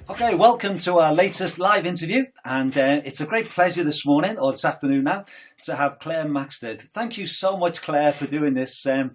Okay, welcome to our latest live interview, and it's a great pleasure this morning, or this afternoon now, to have Claire Maxted. Thank you so much, Claire, for doing this. I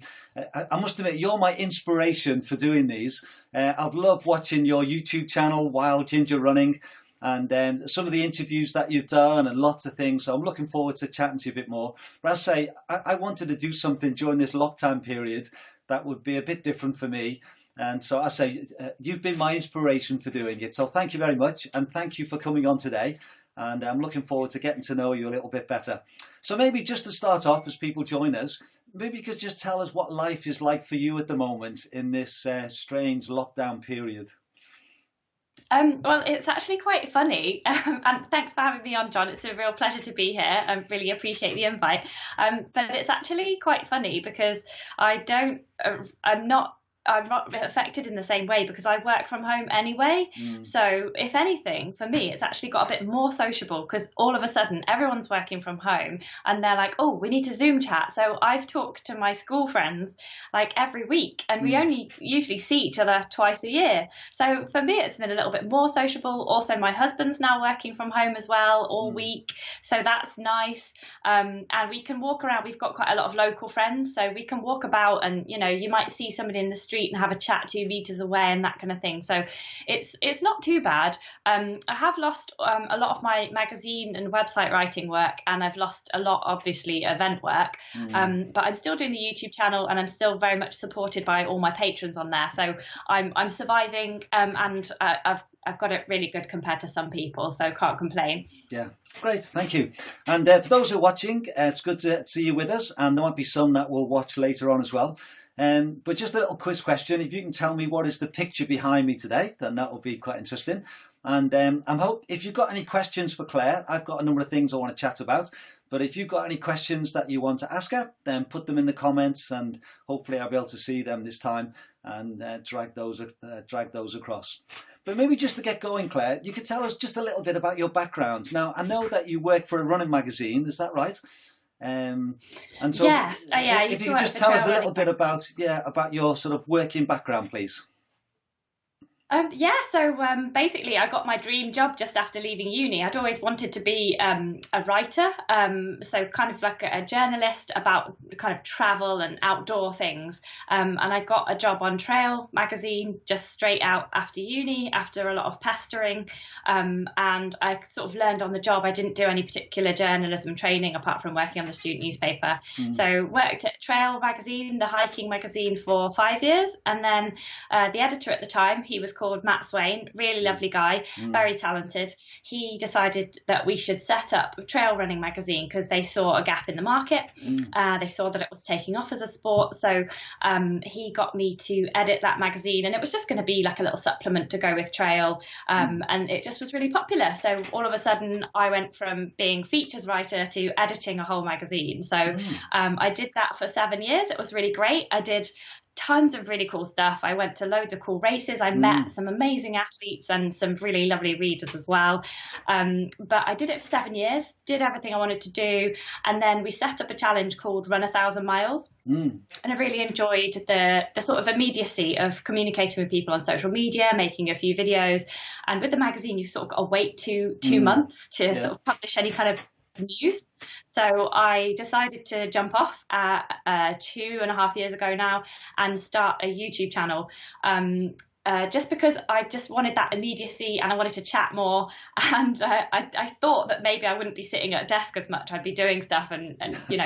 must admit, you're my inspiration for doing these. I've loved watching your YouTube channel, Wild Ginger Running, and some of the interviews that you've done and lots of things. So I'm looking forward to chatting to you a bit more. But I say, I wanted to do something during this lockdown period that would be a bit different for me. And so I say, you've been my inspiration for doing it. So thank you very much. And thank you for coming on today. And I'm looking forward to getting to know you a little bit better. So maybe just to start off, as people join us, maybe you could just tell us what life is like for you at the moment in this strange lockdown period. Well, it's actually quite funny, and thanks for having me on, John. It's a real pleasure to be here. I really appreciate the invite. But it's actually quite funny because I'm not affected in the same way because I work from home anyway. So if anything, for me, it's actually got a bit more sociable because all of a sudden everyone's working from home and they're like, oh, we need to Zoom chat. So I've talked to my school friends like every week, and we only usually see each other twice a year. So for me, it's been a little bit more sociable. Also, my husband's now working from home as well all week. So that's nice. And we can walk around. We've got quite a lot of local friends, so we can walk about and, you might see somebody in the street and have a chat 2 meters away and that kind of thing. So it's not too bad. I have lost a lot of my magazine and website writing work, and I've lost a lot, obviously, event work. But I'm still doing the YouTube channel, and I'm still very much supported by all my patrons on there. So I'm surviving, and I've got it really good compared to some people, so can't complain. Yeah, great, thank you. And for those who are watching, it's good to see you with us, and there might be some that will watch later on as well. But just a little quiz question. If you can tell me what is the picture behind me today, then that will be quite interesting. And if you've got any questions for Claire, I've got a number of things I want to chat about. But if you've got any questions that you want to ask her, then put them in the comments, and hopefully I'll be able to see them this time and drag those across. But maybe just to get going, Claire, you could tell us just a little bit about your background. Now, I know that you work for a running magazine, is that right? And so, yeah, if you could just tell us a little bit about your sort of working background, please. So basically I got my dream job just after leaving uni. I'd always wanted to be a writer, so kind of like a journalist about kind of travel and outdoor things. And I got a job on Trail magazine just straight out after uni, after a lot of pestering. And I sort of learned on the job. I didn't do any particular journalism training apart from working on the student newspaper. So worked at Trail magazine, the hiking magazine, for 5 years. And then the editor at the time, he was called Matt Swain, really lovely guy, very talented. He decided that we should set up a trail running magazine because they saw a gap in the market. They saw that it was taking off as a sport. So he got me to edit that magazine, and it was just going to be like a little supplement to go with trail. And it just was really popular. So all of a sudden I went from being features writer to editing a whole magazine. So I did that for 7 years. It was really great. I did tons of really cool stuff. I went to loads of cool races. I met some amazing athletes and some really lovely readers as well. But I did it for 7 years, did everything I wanted to do. And then we set up a challenge called Run 1,000 Miles. And I really enjoyed the sort of immediacy of communicating with people on social media, making a few videos. And with the magazine, you sort of got to wait 2 months to sort of publish any kind of news. So I decided to jump off 2.5 years ago now and start a YouTube channel. Just because I just wanted that immediacy and I wanted to chat more. And I thought that maybe I wouldn't be sitting at a desk as much. I'd be doing stuff and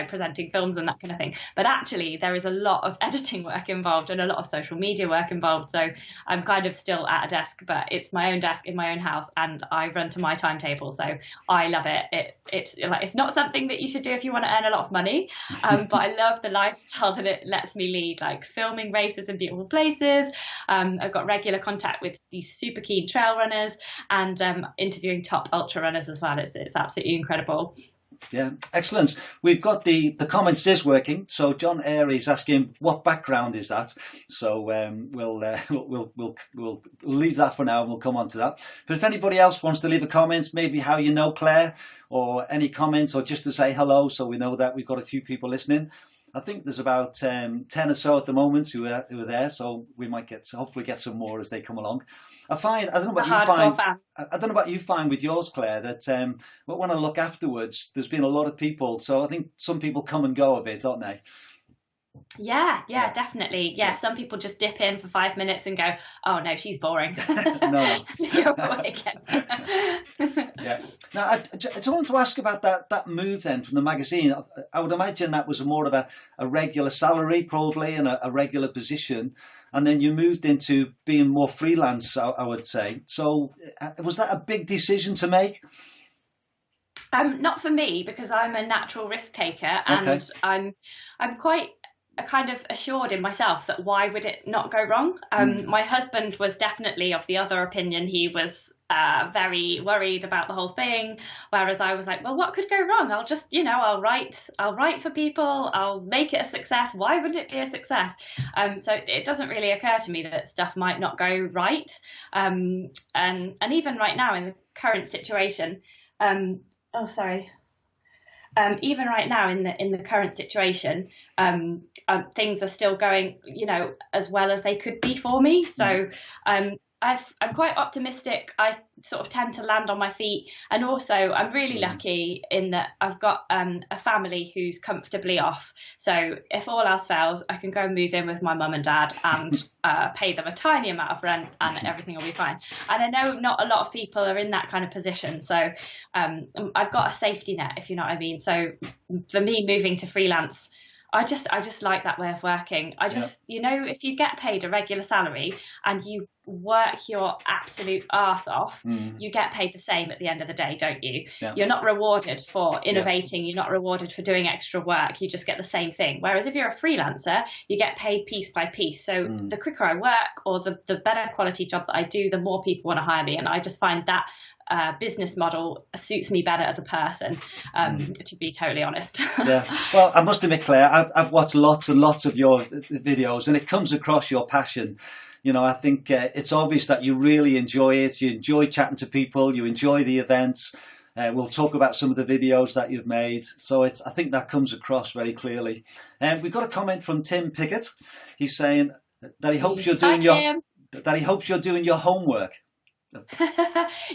presenting films and that kind of thing. But actually, there is a lot of editing work involved and a lot of social media work involved. So I'm kind of still at a desk, but it's my own desk in my own house, and I run to my timetable. So I love it. It's not something that you should do if you want to earn a lot of money, but I love the lifestyle that it lets me lead, like filming races in beautiful places. I've got regular contact with these super keen trail runners and interviewing top ultra runners as well. It's absolutely incredible. Yeah, excellent. We've got the comments is working. So John Eyre is asking what background is that. So we'll leave that for now and we'll come on to that. But if anybody else wants to leave a comment, maybe how you know Claire, or any comments, or just to say hello, so we know that we've got a few people listening. I think there's about 10 or so at the moment who are there, so we might hopefully get some more as they come along. I don't know what you find. I don't know what you find with yours, Claire. That when I look afterwards, there's been a lot of people. So I think some people come and go a bit, don't they? Yeah, definitely. Yeah, some people just dip in for 5 minutes and go, "Oh no, she's boring." No. Go away again. Yeah. Now, I just wanted to ask about that move then from the magazine. I would imagine that was more of a regular salary, probably, and a regular position, and then you moved into being more freelance. I would say. So, was that a big decision to make? Not for me, because I'm a natural risk taker, and I'm quite kind of assured in myself that why would it not go wrong? My husband was definitely of the other opinion. He was very worried about the whole thing, whereas I was like, well, what could go wrong? I'll just, I'll write for people. I'll make it a success. Why wouldn't it be a success? So it doesn't really occur to me that stuff might not go right. And even right now in the current situation, even right now in the current situation, things are still going, as well as they could be for me. So I'm quite optimistic. I sort of tend to land on my feet, and also I'm really lucky in that I've got a family who's comfortably off. So if all else fails, I can go and move in with my mum and dad and pay them a tiny amount of rent, and everything will be fine. And I know not a lot of people are in that kind of position, so I've got a safety net, if you know what I mean. So for me, moving to freelance, I just like that way of working. If you get paid a regular salary and you work your absolute arse off, you get paid the same at the end of the day, don't you? Yeah. You're not rewarded for innovating. You're not rewarded for doing extra work. You just get the same thing. Whereas if you're a freelancer, you get paid piece by piece. So the quicker I work, or the better quality job that I do, the more people want to hire me. And I just find that business model suits me better as a person, to be totally honest. Yeah. Well, I must admit, Claire, I've watched lots and lots of your videos, and it comes across your passion. I think it's obvious that you really enjoy it. You enjoy chatting to people. You enjoy the events. We'll talk about some of the videos that you've made. So I think that comes across very clearly. We've got a comment from Tim Pickett. He's saying that he hopes you're doing your homework.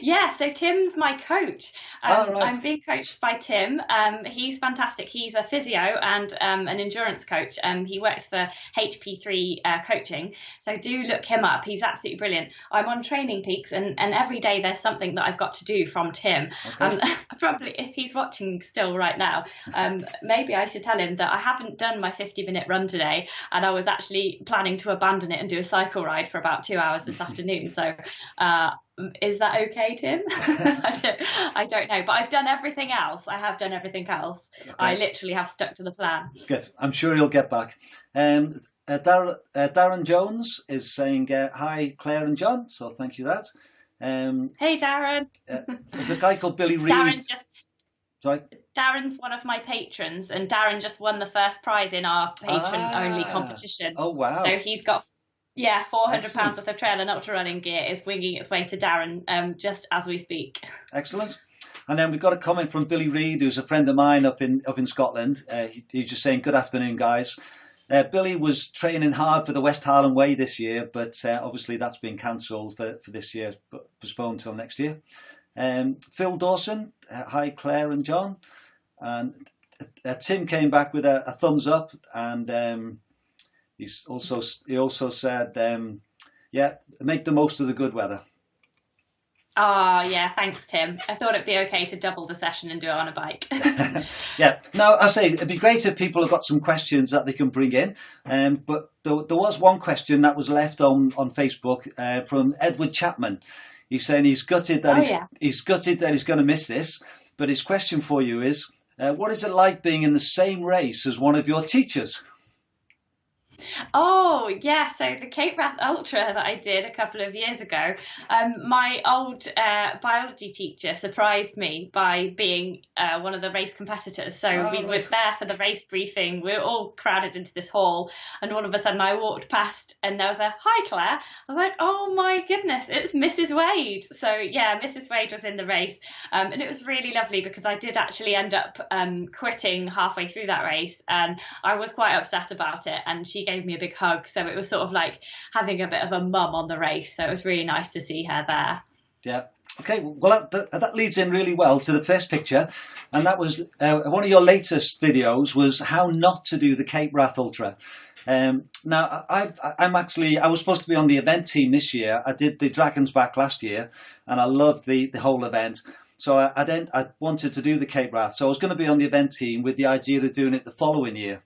Yeah, so Tim's my coach. Right. I'm being coached by Tim. He's fantastic. He's a physio and an endurance coach. He works for HP3 coaching. So do look him up. He's absolutely brilliant. I'm on Training Peaks, and every day there's something that I've got to do from Tim. Okay. Probably if he's watching still right now, maybe I should tell him that I haven't done my 50-minute run today, and I was actually planning to abandon it and do a cycle ride for about 2 hours this afternoon. So is that okay, Tim? I don't know, but I've done everything else. I have done everything else. Okay. I literally have stuck to the plan. Good. I'm sure he'll get back. Darren Jones is saying, hi, Claire and John. So thank you for that. Hey, Darren. There's a guy called Billy Reed. Darren's one of my patrons, and Darren just won the first prize in our patron-only competition. Oh, wow. So he's got... Yeah, £400 worth of trail and ultra running gear is winging its way to Darren just as we speak. Excellent. And then we've got a comment from Billy Reed, who's a friend of mine up in Scotland. He's just saying, good afternoon, guys. Billy was training hard for the West Highland Way this year, but obviously that's been cancelled for this year, postponed till next year. Phil Dawson, hi, Claire and John. And Tim came back with a thumbs up, and... He also said, make the most of the good weather. Oh, yeah, thanks, Tim. I thought it'd be okay to double the session and do it on a bike. Yeah, no, I say it'd be great if people have got some questions that they can bring in. But there was one question that was left on Facebook from Edward Chapman. He's saying he's gutted that he's going to miss this. But his question for you is, what is it like being in the same race as one of your teachers? Oh, yeah. So the Cape Wrath Ultra that I did a couple of years ago, my old biology teacher surprised me by being one of the race competitors. So we were Right. there for the race briefing. We were all crowded into this hall, and all of a sudden I walked past, and there was a "Hi, Claire." I was like, "Oh my goodness, it's Mrs. Wade." So yeah, Mrs. Wade was in the race, and it was really lovely because I did actually end up quitting halfway through that race, and I was quite upset about it. And she gave me a big hug, so it was sort of like having a bit of a mum on the race. So it was really nice to see her there. Yeah. Okay, well, that leads in really well to the first picture, and that was one of your latest videos was how not to do the Cape Wrath Ultra. Now, I was supposed to be on the event team this year. I did the Dragon's Back last year, and I loved the whole event. So I wanted to do the Cape Wrath. So I was going to be on the event team with the idea of doing it the following year.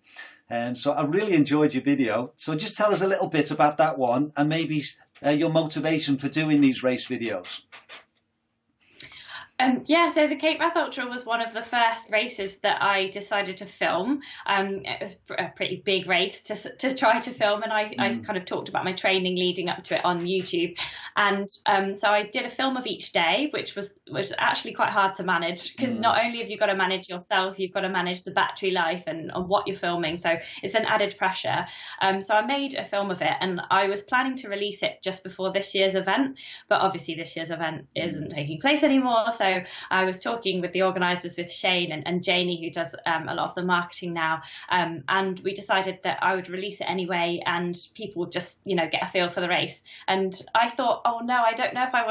So I really enjoyed your video. So just tell us a little bit about that one, and maybe your motivation for doing these race videos. Yeah, so the Cape Wrath Ultra was one of the first races that I decided to film. It was a pretty big race to try to film, and I kind of talked about my training leading up to it on YouTube. And so I did a film of each day, which was actually quite hard to manage, because not only have you got to manage yourself, you've got to manage the battery life and what you're filming. So it's an added pressure. So I made a film of it, and I was planning to release it just before this year's event, but obviously this year's event isn't taking place anymore. So I was talking with the organisers, with Shane and Janie, who does a lot of the marketing now, and we decided that I would release it anyway, and people would just, get a feel for the race. And I thought, oh no, I don't know if I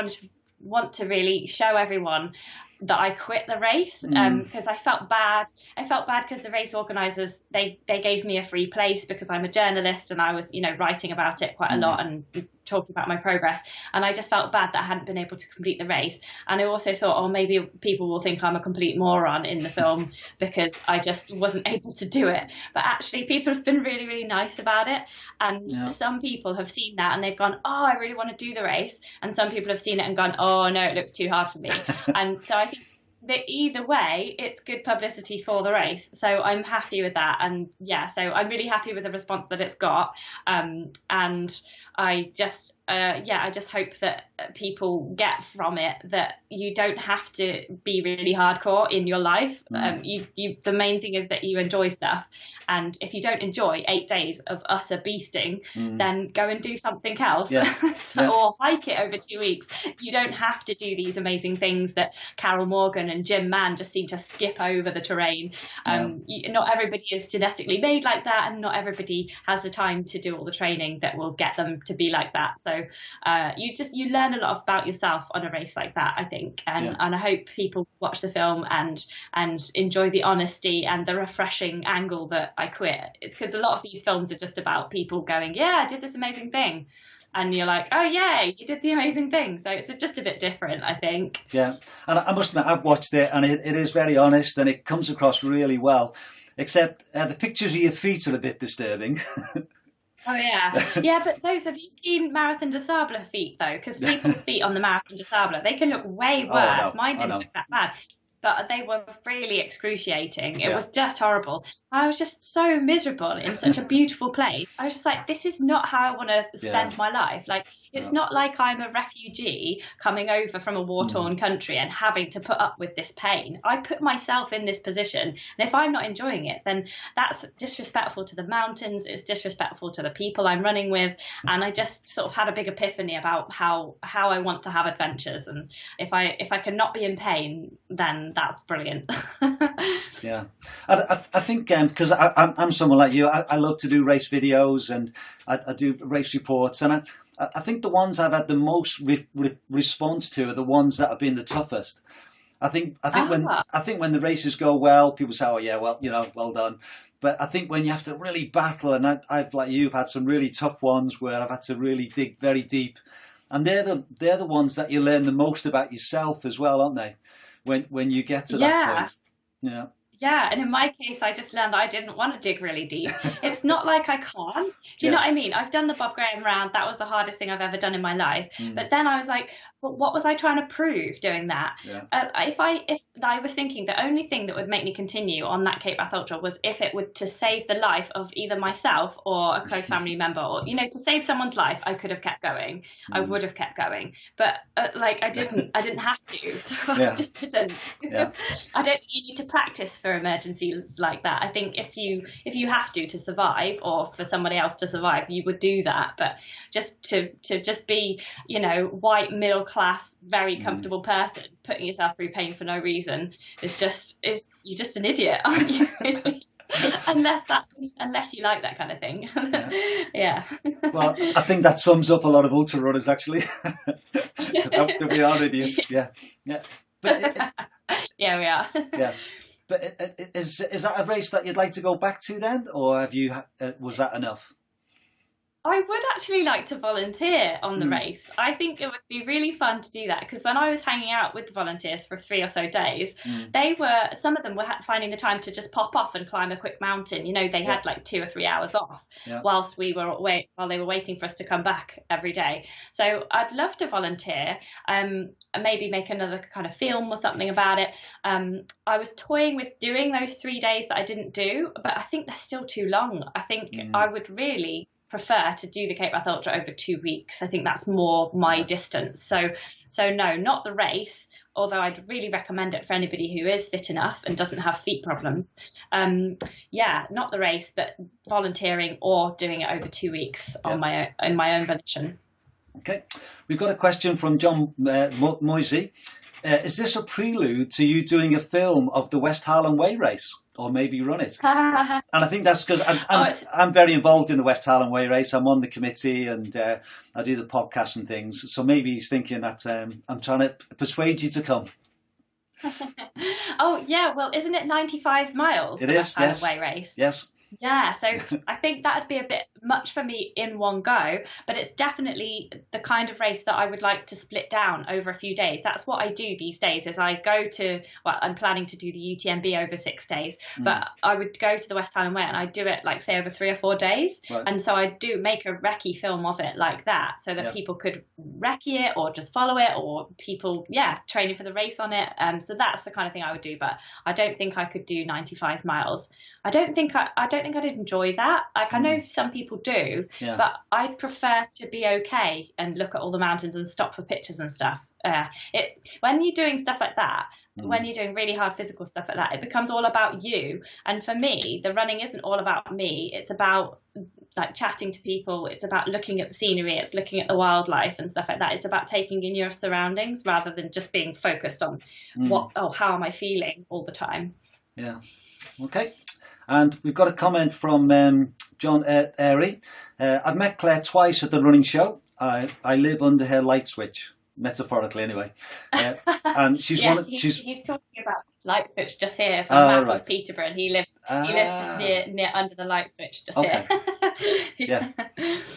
want to really show everyone that I quit the race, because I felt bad. I felt bad because the race organisers, they gave me a free place because I'm a journalist, and I was, writing about it quite a lot and talking about my progress. And I just felt bad that I hadn't been able to complete the race. And I also thought, oh, maybe people will think I'm a complete moron in the film because I just wasn't able to do it. But actually, people have been really, really nice about it. And some people have seen that and they've gone, oh, I really want to do the race. And some people have seen it and gone, oh, no, it looks too hard for me. And so I think that either way, it's good publicity for the race. So I'm happy with that. And yeah, so I'm really happy with the response that it's got. And I just hope that people get from it that you don't have to be really hardcore in your life. The main thing is that you enjoy stuff. And if you don't enjoy 8 days of utter beasting, then go and do something else. Or hike it over 2 weeks. You don't have to do these amazing things that Carol Morgan and Jim Mann just seem to skip over the terrain. Not everybody is genetically made like that, and not everybody has the time to do all the training that will get them to be like that. So you learn a lot about yourself on a race like that, I think, and I hope people watch the film and enjoy the honesty and the refreshing angle that I quit. It's because a lot of these films are just about people going, yeah, I did this amazing thing, and you're like, oh yeah, you did the amazing thing. So it's just a bit different, I think. Yeah, and I must admit, I've watched it, and it is very honest, and it comes across really well, except the pictures of your feet are a bit disturbing. Oh yeah, but have you seen Marathon de Sable feet though? Because people's feet on the Marathon de Sable, they can look way worse. No. Mine didn't look that bad, but they were really excruciating. It was just horrible. I was just so miserable in such a beautiful place. I was just like, this is not how I want to spend my life. Like, it's not like I'm a refugee coming over from a war-torn country and having to put up with this pain. I put myself in this position, and if I'm not enjoying it, then that's disrespectful to the mountains. It's disrespectful to the people I'm running with. And I just sort of had a big epiphany about how I want to have adventures. And if I cannot be in pain, then that's brilliant. Yeah, I think because I'm someone like you, I love to do race videos, and I do race reports, and I think the ones I've had the most response to are the ones that have been the toughest. I think when the races go well, people say, oh yeah, well, well done. But I think when you have to really battle, and I've like you've had some really tough ones where I've had to really dig very deep, and they're the ones that you learn the most about yourself as well, aren't they? When you get to that point. Yeah, and in my case, I just learned that I didn't want to dig really deep. It's not like I can't. Do you know what I mean? I've done the Bob Graham round. That was the hardest thing I've ever done in my life. But then I was like, what was I trying to prove doing that? Yeah. If I was thinking the only thing that would make me continue on that Cape Bath Ultra was if it would to save the life of either myself or a close family member, or to save someone's life, I could have kept going. I would have kept going, but like I didn't have to, so Yeah. I just didn't. Yeah. I don't think you need to practice for emergencies like that. I think if you have to survive, or for somebody else to survive, you would do that. But just to just be, white, middle class, very comfortable person putting yourself through pain for no reason you're just an idiot, aren't you? unless you like that kind of thing. Yeah. Well, I think that sums up a lot of ultra runners, actually. that we are idiots. Yeah. But yeah, we are. Yeah. But is that a race that you'd like to go back to then, or have you? Was that enough? I would actually like to volunteer on the race. I think it would be really fun to do that, because when I was hanging out with the volunteers for 3 or so days, some of them were finding the time to just pop off and climb a quick mountain. They had like 2 or 3 hours off whilst while they were waiting for us to come back every day. So I'd love to volunteer, and maybe make another kind of film or something about it. I was toying with doing those 3 days that I didn't do, but I think they're still too long. I think I would really prefer to do the Cape Bath Ultra over 2 weeks. I think that's more my distance. So no, not the race, although I'd really recommend it for anybody who is fit enough and doesn't have feet problems. Not the race, but volunteering or doing it over 2 weeks in my own volition. Okay, we've got a question from John Moisey. Is this a prelude to you doing a film of the West Highland Way race? Or maybe run it. And I think that's because I'm very involved in the West Highland Way race. I'm on the committee, and I do the podcast and things. So maybe he's thinking that I'm trying to persuade you to come. Oh yeah, well, isn't it 95 miles? It is, West Highland Way race. Yes. Yeah, so I think that'd be a bit much for me in one go, but it's definitely the kind of race that I would like to split down over a few days. That's what I do these days, is I go to, I'm planning to do the UTMB over 6 days, but I would go to the West Highland Way and I do it like say over 3 or 4 days. Right. And so I do make a recce film of it like that, so that people could recce it or just follow it, or people, training for the race on it. So that's the kind of thing I would do, but I don't think I could do 95 miles. I don't think I'd enjoy that. Like, I know some people do, but I'd prefer to be okay and look at all the mountains and stop for pictures and stuff. When you're doing stuff like that, when you're doing really hard physical stuff like that, it becomes all about you. And for me, the running isn't all about me. It's about like chatting to people. It's about looking at the scenery. It's looking at the wildlife and stuff like that. It's about taking in your surroundings rather than just being focused on how am I feeling all the time. Yeah. Okay. And we've got a comment from John Airy. I've met Claire twice at the running show. I live under her light switch, metaphorically anyway. And she's he's talking about light switch just here from Matt Peterborough, and he lives near under the light switch just here. Yeah,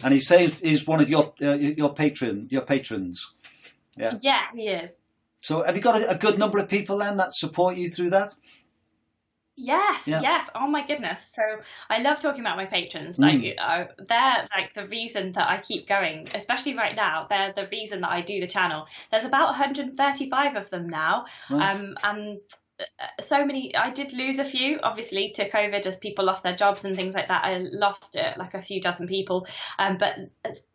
and he says he's one of your patrons. Yeah. Yeah, he is. So have you got a good number of people then that support you through that? Yes. Oh my goodness. So I love talking about my patrons. Like, they're like the reason that I keep going, especially right now. They're the reason that I do the channel. There's about 135 of them now. Right. And so many. I did lose a few, obviously, to COVID, as people lost their jobs and things like that. I lost like a few dozen people, but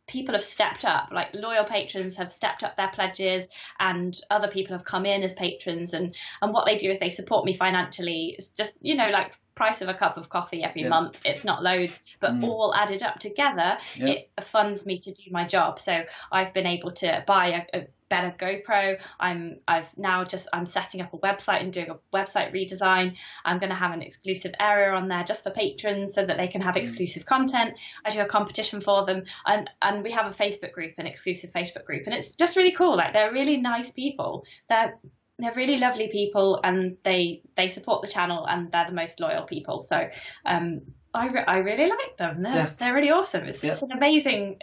people have stepped up. Like, loyal patrons have stepped up their pledges, and other people have come in as patrons, and what they do is they support me financially. It's just, like price of a cup of coffee every month. It's not loads, but all added up together, it funds me to do my job. So I've been able to buy a better GoPro. I'm setting up a website and doing a website redesign. I'm going to have an exclusive area on there just for patrons so that they can have exclusive content. I do a competition for them, and we have a Facebook group, an exclusive Facebook group, and it's just really cool. Like, they're really nice people. They're really lovely people, and they support the channel, and they're the most loyal people. So I really like them. Yeah, They're really awesome. It's yeah, it's an amazing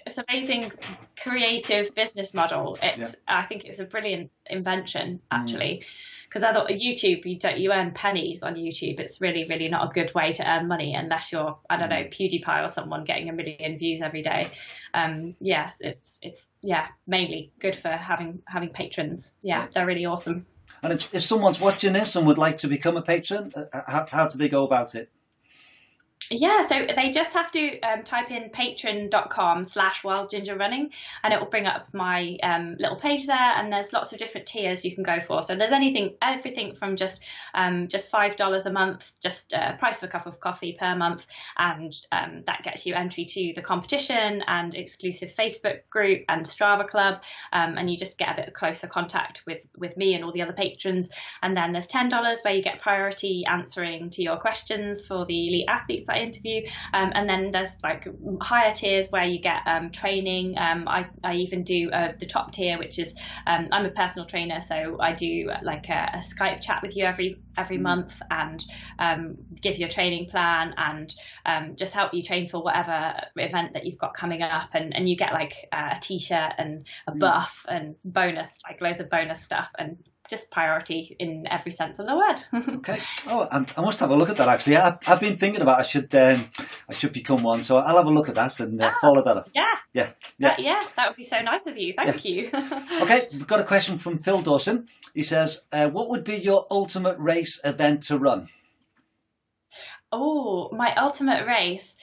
creative business model. yeah. I think it's a brilliant invention Mm, actually, because I thought YouTube you earn pennies on YouTube. It's really not a good way to earn money unless you're, I don't know, mm. PewDiePie or someone getting 1 million views every day. Yes, it's yeah, mainly good for having patrons. Yeah, Yeah. they're really awesome. And if someone's watching this and would like to become a patron, how do they go about it? Yeah, so they just have to type in patreon.com/wildgingerrunning, and it will bring up my little page there. And there's lots of different tiers you can go for. So there's everything from just $5 a month, just price of a cup of coffee per month, and that gets you entry to the competition and exclusive Facebook group and Strava club, and you just get a bit closer contact with me and all the other patrons. And then there's $10 where you get priority answering to your questions for the elite athletes I interview, and then there's like higher tiers where you get training. I even do the top tier, which is I'm a personal trainer, so I do like a Skype chat with you every month, and give you a training plan, and just help you train for whatever event that you've got coming up, and you get like a t-shirt and a buff and bonus, like loads of bonus stuff, and just priority in every sense of the word. Okay. Oh, I must have a look at that actually. I've been thinking about I should become one, so I'll have a look at that and follow that up. Yeah. Yeah, yeah. That would be so nice of you. Thank you. Okay, we've got a question from Phil Dawson. He says, "What would be your ultimate race event to run?" Oh, my ultimate race.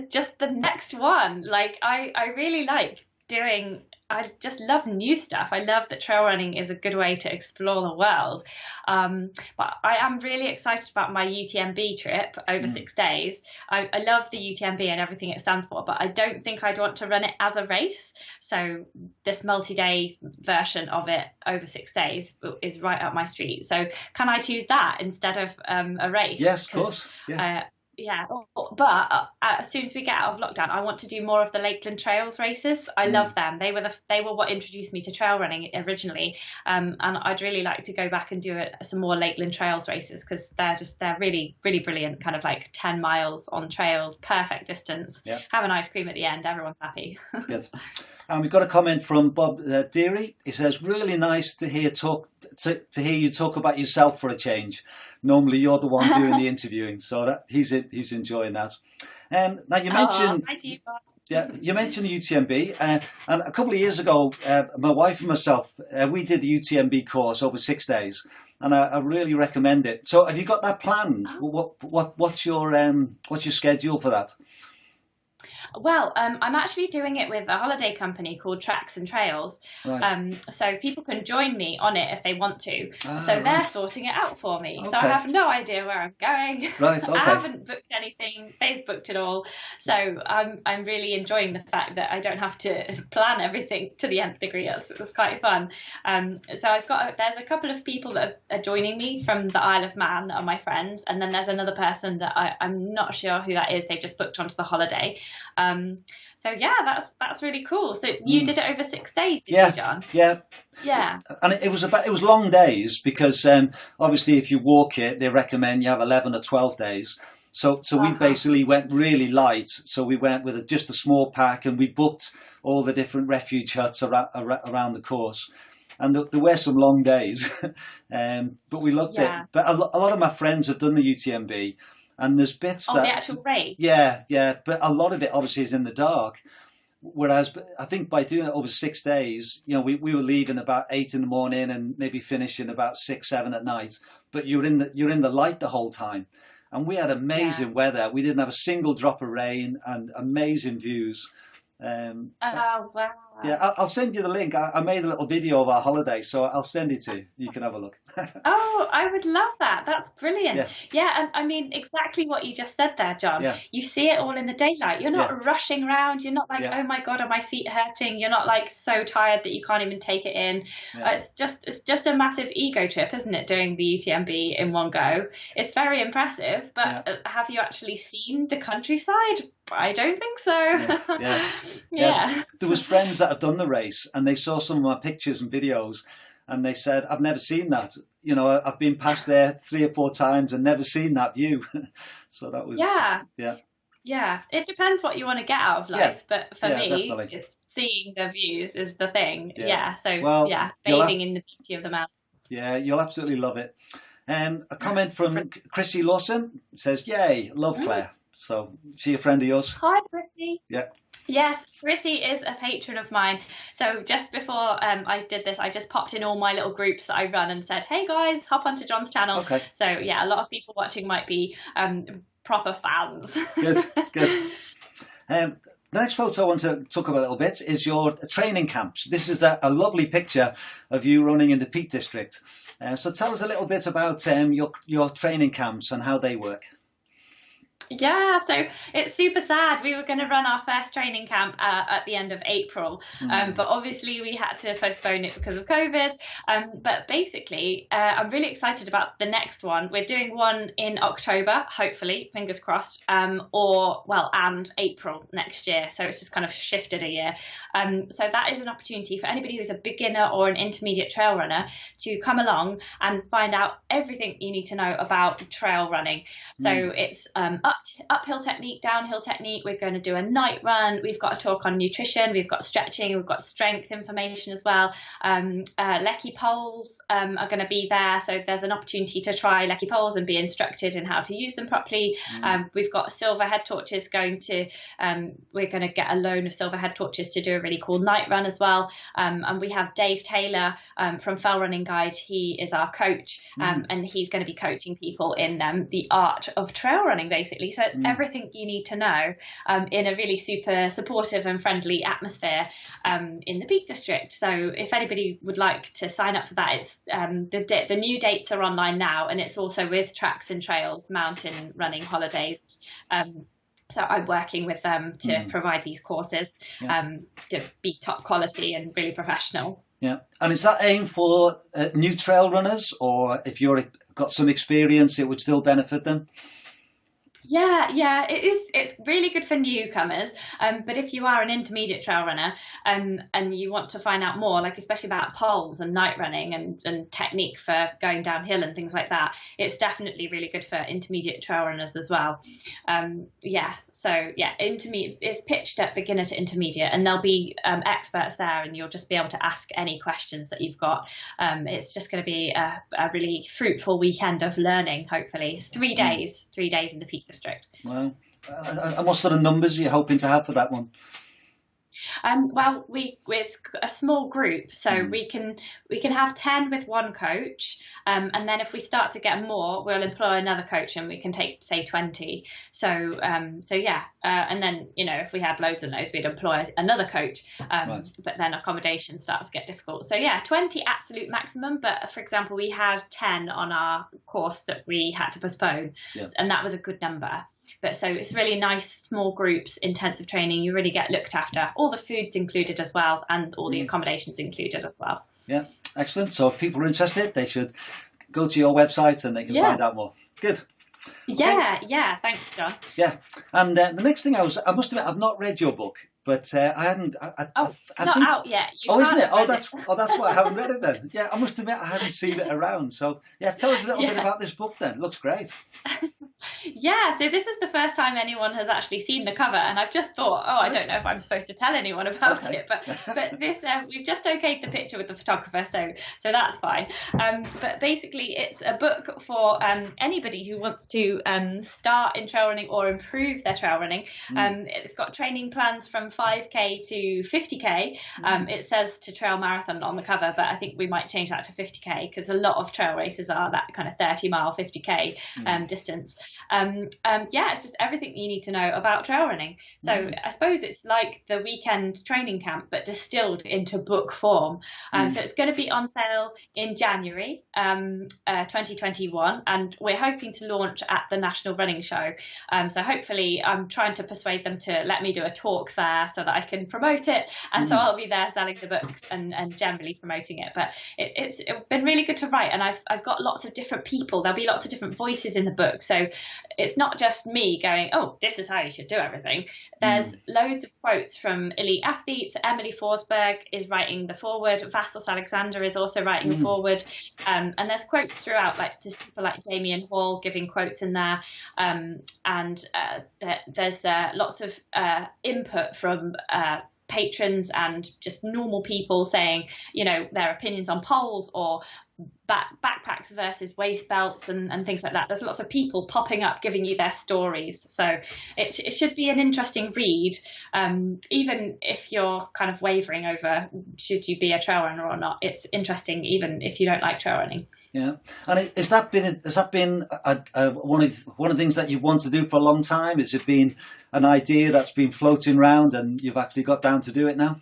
Just the next one. Like I really like doing. I just love new stuff. I love that trail running is a good way to explore the world. But I am really excited about my UTMB trip over 6 days. I love the UTMB and everything it stands for, but I don't think I'd want to run it as a race. So this multi-day version of it over 6 days is right up my street. So can I choose that instead of a race? Yes, of course. Yeah. Yeah, but as soon as we get out of lockdown, I want to do more of the Lakeland Trails races. I love them. They were what introduced me to trail running originally, and I'd really like to go back and do some more Lakeland Trails races, because they're really brilliant. Kind of like 10 miles on trails, perfect distance. Yeah. Have an ice cream at the end. Everyone's happy. Good. And we've got a comment from Bob Deary. He says, "Really nice to hear you talk about yourself for a change. Normally you're the one doing the interviewing, so that he's enjoying that." Now you mentioned, Hi to you, Bob. yeah, you mentioned the UTMB, and a couple of years ago, my wife and myself, we did the UTMB course over 6 days, and I really recommend it. So, have you got that planned? What's your schedule for that? Well, I'm actually doing it with a holiday company called Tracks and Trails. Right. So people can join me on it if they want to. So they're Right. sorting it out for me. Okay. So I have no idea where I'm going. Right. Okay. I haven't booked anything. They've booked it all. So I'm really enjoying the fact that I don't have to plan everything to the nth degree. It was quite fun. So there's a couple of people that are joining me from the Isle of Man that are my friends, and then there's another person that I'm not sure who that is. They've just booked onto the holiday. So yeah, that's really cool. So you did it over 6 days, did you, John? Yeah. Yeah. And it was long days because obviously if you walk it, they recommend you have 11 or 12 days. So we basically went really light. So we went with just a small pack, and we booked all the different refuge huts around the course. And there were some long days, but we loved it. But a lot of my friends have done the UTMB. And there's bits the actual race. Yeah, but a lot of it obviously is in the dark. Whereas I think by doing it over 6 days, we were leaving about 8 in the morning and maybe finishing about 6, 7 at night. But you're in the light the whole time, and we had amazing weather. We didn't have a single drop of rain and amazing views. Oh wow. Yeah, I'll send you the link. I made a little video of our holiday, so I'll send it to you. You can have a look. Oh, I would love that. That's brilliant. Yeah, and I mean exactly what you just said there, John. Yeah. You see it all in the daylight. You're not rushing around. You're not like, oh my God, are my feet hurting? You're not like so tired that you can't even take it in. Yeah. It's just a massive ego trip, isn't it? Doing the UTMB in one go. It's very impressive. But have you actually seen the countryside? I don't think so. Yeah. There was friends that have done the race, and they saw some of my pictures and videos, and they said, I've never seen that. You know, I've been past there 3 or 4 times and never seen that view. So that was, yeah. It depends what you want to get out of life, but for me, definitely. it's seeing the views is the thing. Well, bathing in the beauty of the mountain. Yeah, you'll absolutely love it. A comment from Chrissy Lawson says, "Yay, love Claire." So, she a friend of yours? Hi, Chrissy. Yeah. Yes, Chrissy is a patron of mine. So just before I did this, I just popped in all my little groups that I run and said, "Hey guys, hop onto John's channel." Okay. So yeah, a lot of people watching might be proper fans. Good. The next photo I want to talk about a little bit is your training camps. This is a lovely picture of you running in the Peak District. So tell us a little bit about your training camps and how they work. Yeah, so it's super sad. We were going to run our first training camp at the end of April, but obviously we had to postpone it because of COVID. But basically, I'm really excited about the next one. We're doing one in October, hopefully, fingers crossed, and April next year. So it's just kind of shifted a year. So that is an opportunity for anybody who's a beginner or an intermediate trail runner to come along and find out everything you need to know about trail running. So it's uphill technique, downhill technique. We're going to do a night run. We've got a talk on nutrition. We've got stretching. We've got strength information as well. Lecky poles are going to be there. So there's an opportunity to try Lecky poles and be instructed in how to use them properly. We've got silver head torches we're going to get a loan of silver head torches to do a really cool night run as well. And we have Dave Taylor from Fell Running Guide. He is our coach and he's going to be coaching people in the art of trail running, basically. So it's everything you need to know in a really super supportive and friendly atmosphere in the Peak District. So if anybody would like to sign up for that, it's the new dates are online now, and it's also with Tracks and Trails Mountain Running Holidays. So I'm working with them to provide these courses to be top quality and really professional. Yeah, and is that aimed for new trail runners, or if you've got some experience, it would still benefit them? Yeah, it is. It's really good for newcomers. But if you are an intermediate trail runner and you want to find out more, like especially about poles and night running and technique for going downhill and things like that, it's definitely really good for intermediate trail runners as well. Intermediate, it's pitched at beginner to intermediate, and there'll be experts there, and you'll just be able to ask any questions that you've got. It's just going to be a really fruitful weekend of learning. Hopefully, it's 3 days in the Peak District. Wow. And what sort of numbers are you hoping to have for that one? It's a small group, so we can have 10 with one coach, and then if we start to get more, we'll employ another coach, and we can take, say, 20. And then if we had loads and loads, we'd employ another coach. But then accommodation starts to get difficult. So 20 absolute maximum. But for example, we had 10 on our course that we had to postpone, and that was a good number. But so it's really nice, small groups, intensive training. You really get looked after. All the food's included as well, and all the accommodations included as well. Yeah, excellent. So if people are interested, they should go to your website and they can find out more. Good. Okay. Yeah. Thanks, John. Yeah, and the next thing I must admit, I've not read your book. But I hadn't. It's not out yet. Isn't it? That's why I haven't read it then. Yeah, I must admit I hadn't seen it around. So tell us a little bit about this book then. It looks great. Yeah, so this is the first time anyone has actually seen the cover, and I've just thought, I don't know if I'm supposed to tell anyone about it, but this we've just okayed the picture with the photographer, so that's fine. But basically, it's a book for anybody who wants to start in trail running or improve their trail running. It's got training plans from 5k to 50k. It says to trail marathon on the cover, but I think we might change that to 50k because a lot of trail races are that kind of 30-mile, 50k distance. It's just everything you need to know about trail running. So I suppose it's like the weekend training camp, but distilled into book form. So it's going to be on sale in January 2021, and we're hoping to launch at the National Running Show. So hopefully I'm trying to persuade them to let me do a talk there so that I can promote it. And so I'll be there selling the books and generally promoting it. But it's been really good to write, and I've got lots of different people. There'll be lots of different voices in the book. So it's not just me going, oh, this is how you should do everything. There's loads of quotes from elite athletes. Emily Forsberg is writing the foreword. Vassos Alexander is also writing the foreword. And there's quotes throughout, like there's people like Damien Hall giving quotes in there. There's lots of input from patrons and just normal people saying, you know, their opinions on polls or backpacks versus waist belts and things like that. There's lots of people popping up giving you their stories, so it should be an interesting read, even if you're kind of wavering over should you be a trail runner or not. It's interesting even if you don't like trail running. Yeah, and has that been one of the things that you've wanted to do for a long time? Has it been an idea that's been floating around and you've actually got down to do it now?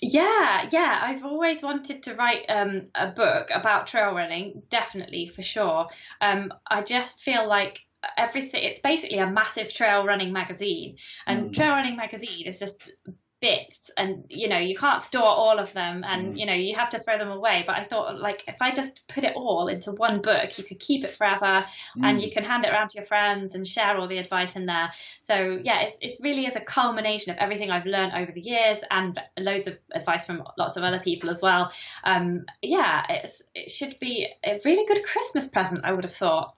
Yeah, I've always wanted to write a book about trail running, definitely, for sure. I just feel like everything, it's basically a massive trail running magazine, and trail running magazine is just bits, and you know, you can't store all of them, and you know, you have to throw them away. But I thought, like, if I just put it all into one book, you could keep it forever, and you can hand it around to your friends and share all the advice in there. So yeah, it really is a culmination of everything I've learned over the years and loads of advice from lots of other people as well. It should be a really good Christmas present, I would have thought,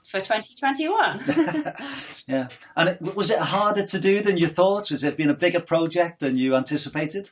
for 2021. Yeah, and was it harder to do than you thought? Was it been a bigger project than you anticipated?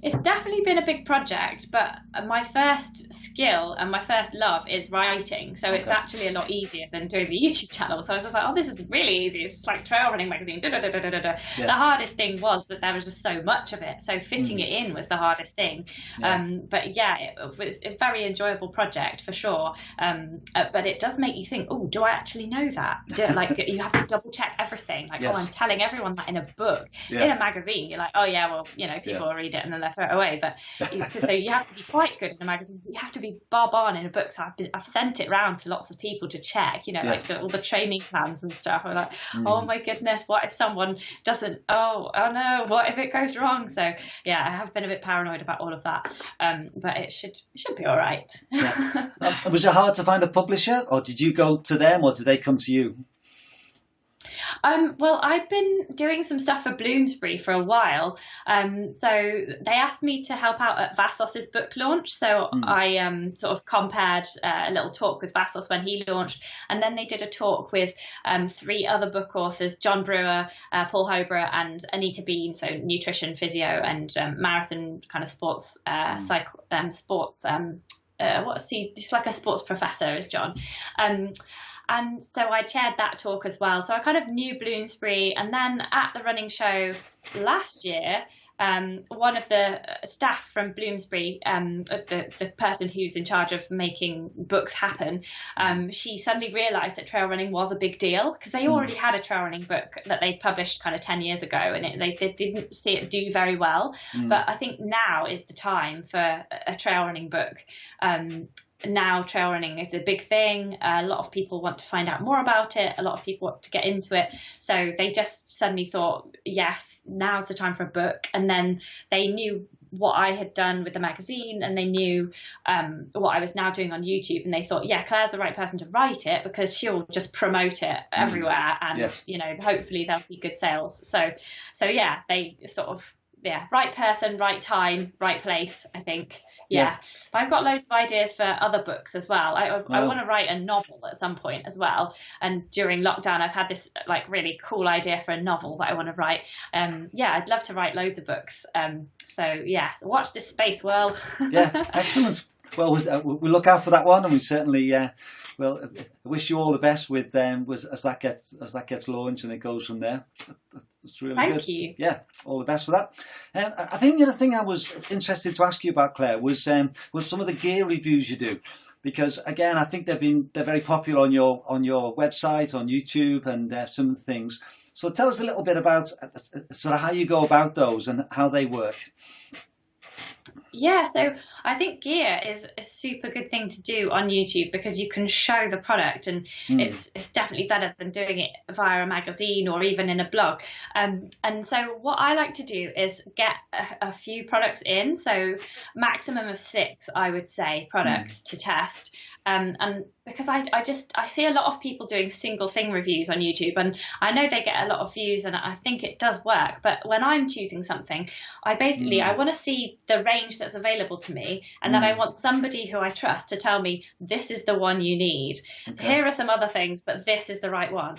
It's definitely been a big project, but my first skill and my first love is writing, so it's actually a lot easier than doing the YouTube channel. So I was just like, oh, this is really easy. It's just like trail running magazine. The hardest thing was that there was just so much of it, so fitting it in was the hardest thing. But yeah, it was a very enjoyable project for sure. But it does make you think, oh, do I actually know that? Like, you have to double check everything. Like, oh, I'm telling everyone that in a book. In a magazine, you're like, oh yeah, well, you know, people will read it and then they'll throw it away. But so you have to be quite good in a magazine. You have to be bob on in a book. So I've sent it round to lots of people to check, you know, like all the training plans and stuff. I'm like, oh my goodness, what if someone doesn't, oh no, what if it goes wrong? So yeah, I have been a bit paranoid about all of that, but it should be all right. Was it hard to find a publisher, or did you go to them, or did they come to you? Well, I'd been doing some stuff for Bloomsbury for a while, so they asked me to help out at Vassos's book launch. So I sort of compared a little talk with Vassos when he launched, and then they did a talk with 3 other book authors: John Brewer, Paul Hobrow, and Anita Bean. So nutrition, physio, and marathon kind of sports, what's he? He's like a sports professor, is John. And so I chaired that talk as well. So I kind of knew Bloomsbury. And then at the running show last year, one of the staff from Bloomsbury, the person who's in charge of making books happen, she suddenly realised that trail running was a big deal, because they already had a trail running book that they published kind of 10 years ago, and they didn't see it do very well. But I think now is the time for a trail running book. Now trail running is a big thing. A lot of people want to find out more about it. A lot of people want to get into it. So they just suddenly thought, yes, now's the time for a book. And then they knew what I had done with the magazine, and they knew what I was now doing on YouTube. And they thought, yeah, Claire's the right person to write it, because she'll just promote it everywhere. And, you know, hopefully there'll be good sales. So yeah, they sort of, right person, right time, right place, I think. Yeah. But I've got loads of ideas for other books as well. I want to write a novel at some point as well. And during lockdown, I've had this like really cool idea for a novel that I want to write. I'd love to write loads of books. So yeah, watch this space, world. Yeah, excellent. Well, we'll look out for that one, and we certainly well, I wish you all the best with as that gets launched and it goes from there. That's really good. Thank you. Yeah, all the best for that. I think the other thing I was interested to ask you about, Claire, was some of the gear reviews you do, because again, I think they're very popular on your website, on YouTube, and some of the things. So tell us a little bit about sort of how you go about those and how they work. Yeah, so I think gear is a super good thing to do on YouTube, because you can show the product, and it's definitely better than doing it via a magazine or even in a blog. And so what I like to do is get a few products in, so maximum of 6, I would say, products to test. And because I see a lot of people doing single thing reviews on YouTube, and I know they get a lot of views, and I think it does work. But when I'm choosing something, I want to see the range that's available to me, and then I want somebody who I trust to tell me, this is the one you need. Okay. Here are some other things, but this is the right one.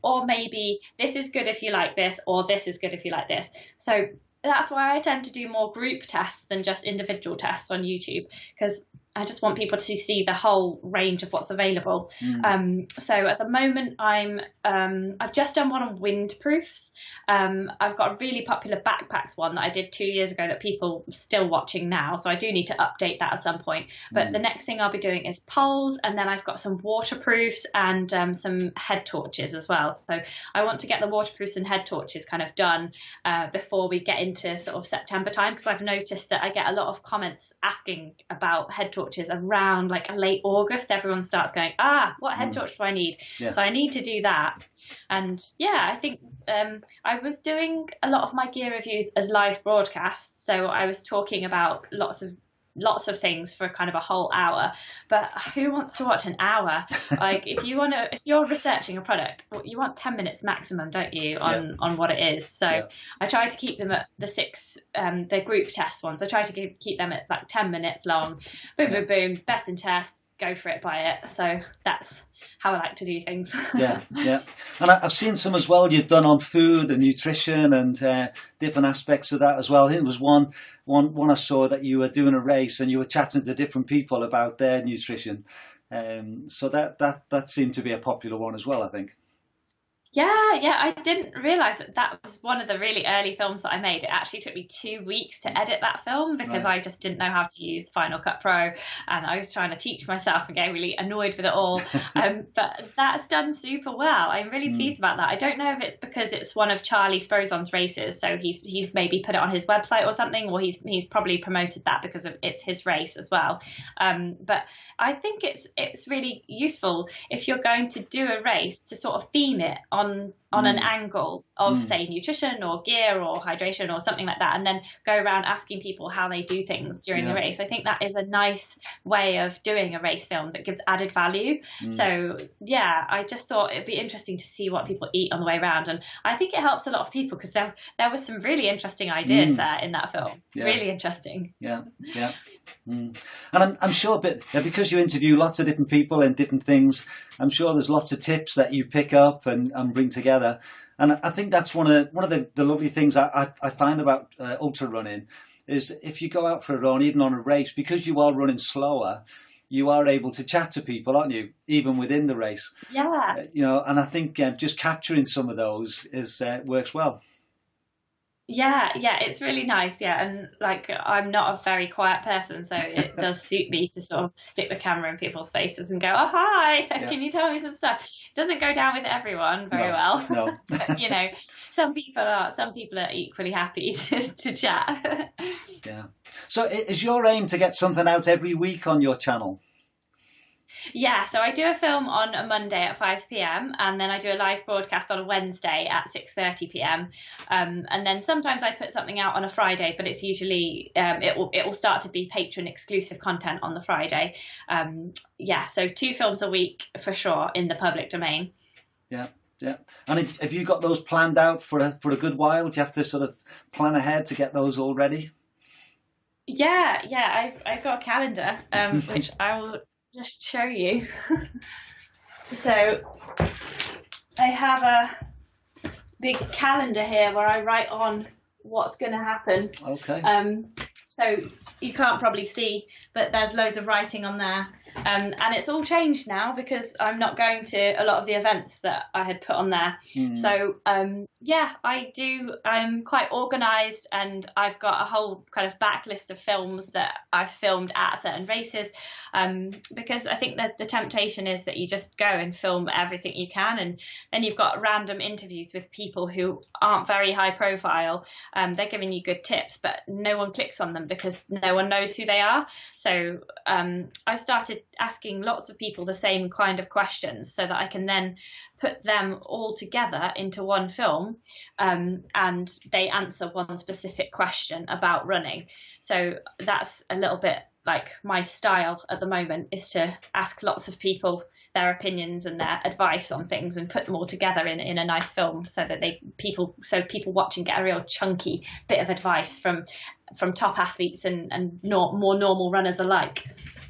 Or maybe this is good if you like this, or this is good if you like this. So that's why I tend to do more group tests than just individual tests on YouTube, because I just want people to see the whole range of what's available. So at the moment, I've just done one on windproofs. I've got a really popular backpacks one that I did 2 years ago that people are still watching now. So I do need to update that at some point. But the next thing I'll be doing is poles, and then I've got some waterproofs and some head torches as well. So I want to get the waterproofs and head torches kind of done before we get into sort of September time, because I've noticed that I get a lot of comments asking about head torches around like late August. Everyone starts going, what head torch do I need? So I need to do that. And I think I was doing a lot of my gear reviews as live broadcasts, so I was talking about lots of things for kind of a whole hour. But who wants to watch an hour? Like if you're researching a product, you want 10 minutes maximum, don't you, on what it is? So I try to keep them at the group test ones. I try to keep them at like 10 minutes long. Boom, boom, boom, best in test, go for it, buy it. So that's how I like to do things. And I've seen some as well you've done on food and nutrition and different aspects of that as well. I think it was one I saw that you were doing a race and you were chatting to different people about their nutrition. So that seemed to be a popular one as well, I think. Yeah, I didn't realise that was one of the really early films that I made. It actually took me 2 weeks to edit that film because I just didn't know how to use Final Cut Pro, and I was trying to teach myself and getting really annoyed with it all. But that's done super well. I'm really pleased about that. I don't know if it's because it's one of Charlie Sprozon's races, so he's maybe put it on his website or something, or he's probably promoted that because it's his race as well. But I think it's really useful if you're going to do a race to sort of theme it on an angle of say nutrition or gear or hydration or something like that, and then go around asking people how they do things during the race. I think that is a nice way of doing a race film that gives added value. So I just thought it'd be interesting to see what people eat on the way around, and I think it helps a lot of people because there was some really interesting ideas there in that film. Really interesting. And I'm sure, but because you interview lots of different people and different things, I'm sure there's lots of tips that you pick up and bring together. And I think that's one of the lovely things I find about ultra running is if you go out for a run, even on a race, because you are running slower, you are able to chat to people, aren't you? Even within the race. And I think just capturing some of those works well. It's really nice. And like I'm not a very quiet person, so it does suit me to sort of stick the camera in people's faces and go, oh hi, can you tell me some stuff? It doesn't go down with everyone very well. No. But, some people are equally happy to chat. So is your aim to get something out every week on your channel? So I do a film on a Monday at 5 p.m. and then I do a live broadcast on a Wednesday at 6:30 p.m. And then sometimes I put something out on a Friday, but it's usually it will start to be patron exclusive content on the Friday. So 2 films a week for sure in the public domain. And have you got those planned out for a good while? Do you have to sort of plan ahead to get those all ready? I've got a calendar which I will just show you. So I have a big calendar here where I write on what's going to happen. So you can't probably see, but there's loads of writing on there. And it's all changed now because I'm not going to a lot of the events that I had put on there. So, I'm quite organised, and I've got a whole kind of backlist of films that I've filmed at certain races, because I think that the temptation is that you just go and film everything you can, and then you've got random interviews with people who aren't very high profile. They're giving you good tips, but no one clicks on them because no one knows who they are. So I started asking lots of people the same kind of questions so that I can then put them all together into one film, and they answer one specific question about running. So that's a little bit like my style at the moment is to ask lots of people their opinions and their advice on things and put them all together in a nice film, so that people watching get a real chunky bit of advice from top athletes and more normal runners alike.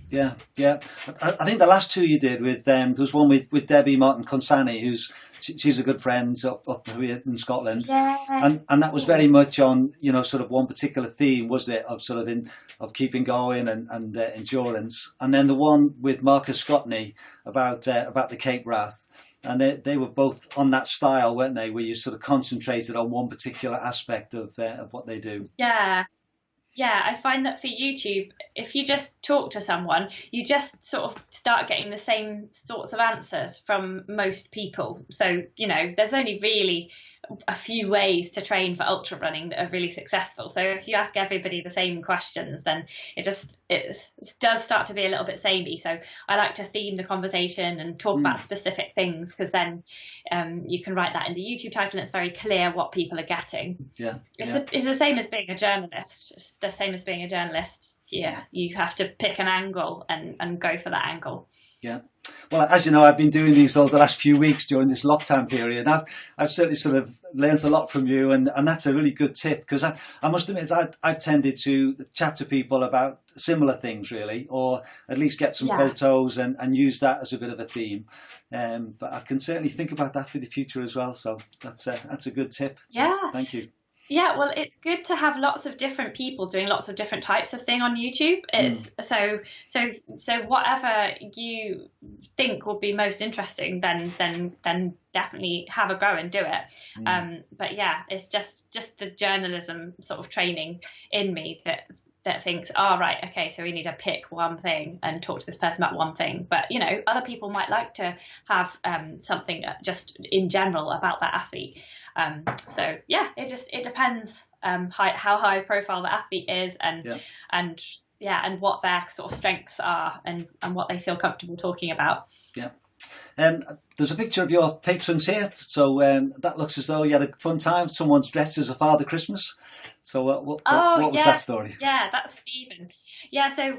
Yeah. I think the last two you did with there was one with Debbie Martin Consani, she's a good friend up here in Scotland. Yes. And that was very much on, sort of one particular theme, wasn't it, of keeping going and endurance. And then the one with Marcus Scotney about the Cape Wrath. And they were both on that style, weren't they, where you sort of concentrated on one particular aspect of what they do. Yeah, I find that for YouTube, if you just talk to someone, you just sort of start getting the same sorts of answers from most people. So, there's only really a few ways to train for ultra running that are really successful. So if you ask everybody the same questions, then it does start to be a little bit samey. So I like to theme the conversation and talk about specific things, because then you can write that in the YouTube title and it's very clear what people are getting. It's the same as being a journalist. It's the same as being a journalist. Yeah, you have to pick an angle and go for that angle. Yeah. Well, as you know, I've been doing these all the last few weeks during this lockdown period. I've certainly sort of learned a lot from you, and that's a really good tip, because I must admit I've tended to chat to people about similar things, really, or at least get some photos and use that as a bit of a theme. But I can certainly think about that for the future as well. So that's a good tip. Yeah. Thank you. Yeah, well, it's good to have lots of different people doing lots of different types of thing on YouTube. It's so whatever you think will be most interesting, then definitely have a go and do it. But yeah, it's just the journalism sort of training in me that thinks, right, okay, so we need to pick one thing and talk to this person about one thing. But other people might like to have something just in general about that athlete. So yeah, it depends how high profile the athlete is and what their sort of strengths are and what they feel comfortable talking about. Yeah. There's a picture of your patrons here, so that looks as though you had a fun time. Someone's dressed as a Father Christmas. So what was that story? Yeah, that's Stephen. Yeah, so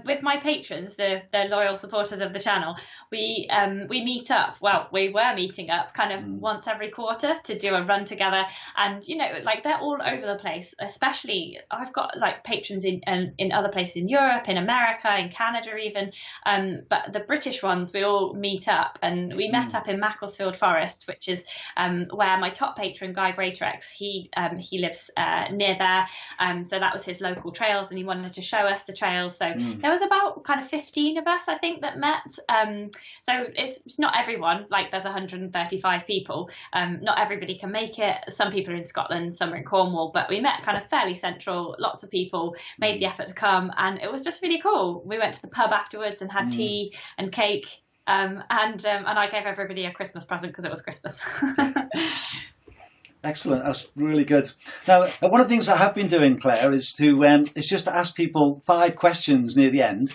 with my patrons, the loyal supporters of the channel, we meet up. Well, we were meeting up kind of once every quarter to do a run together, and like they're all over the place. Especially, I've got like patrons in other places in Europe, in America, in Canada even. But the British ones, we all meet up, and we met up in Macclesfield Forest, which is where my top patron Guy Greatorex, he lives near there. So that was his local trails, and he wanted to show us the trails. So there was about kind of 15 of us, I think, that met. So it's not everyone, like there's 135 people. Not everybody can make it. Some people are in Scotland, some are in Cornwall, but we met kind of fairly central. Lots of people made the effort to come, and it was just really cool. We went to the pub afterwards and had tea and cake. And I gave everybody a Christmas present because it was Christmas. Excellent, that's really good. Now, one of the things I have been doing, Claire, is just to ask people 5 questions near the end,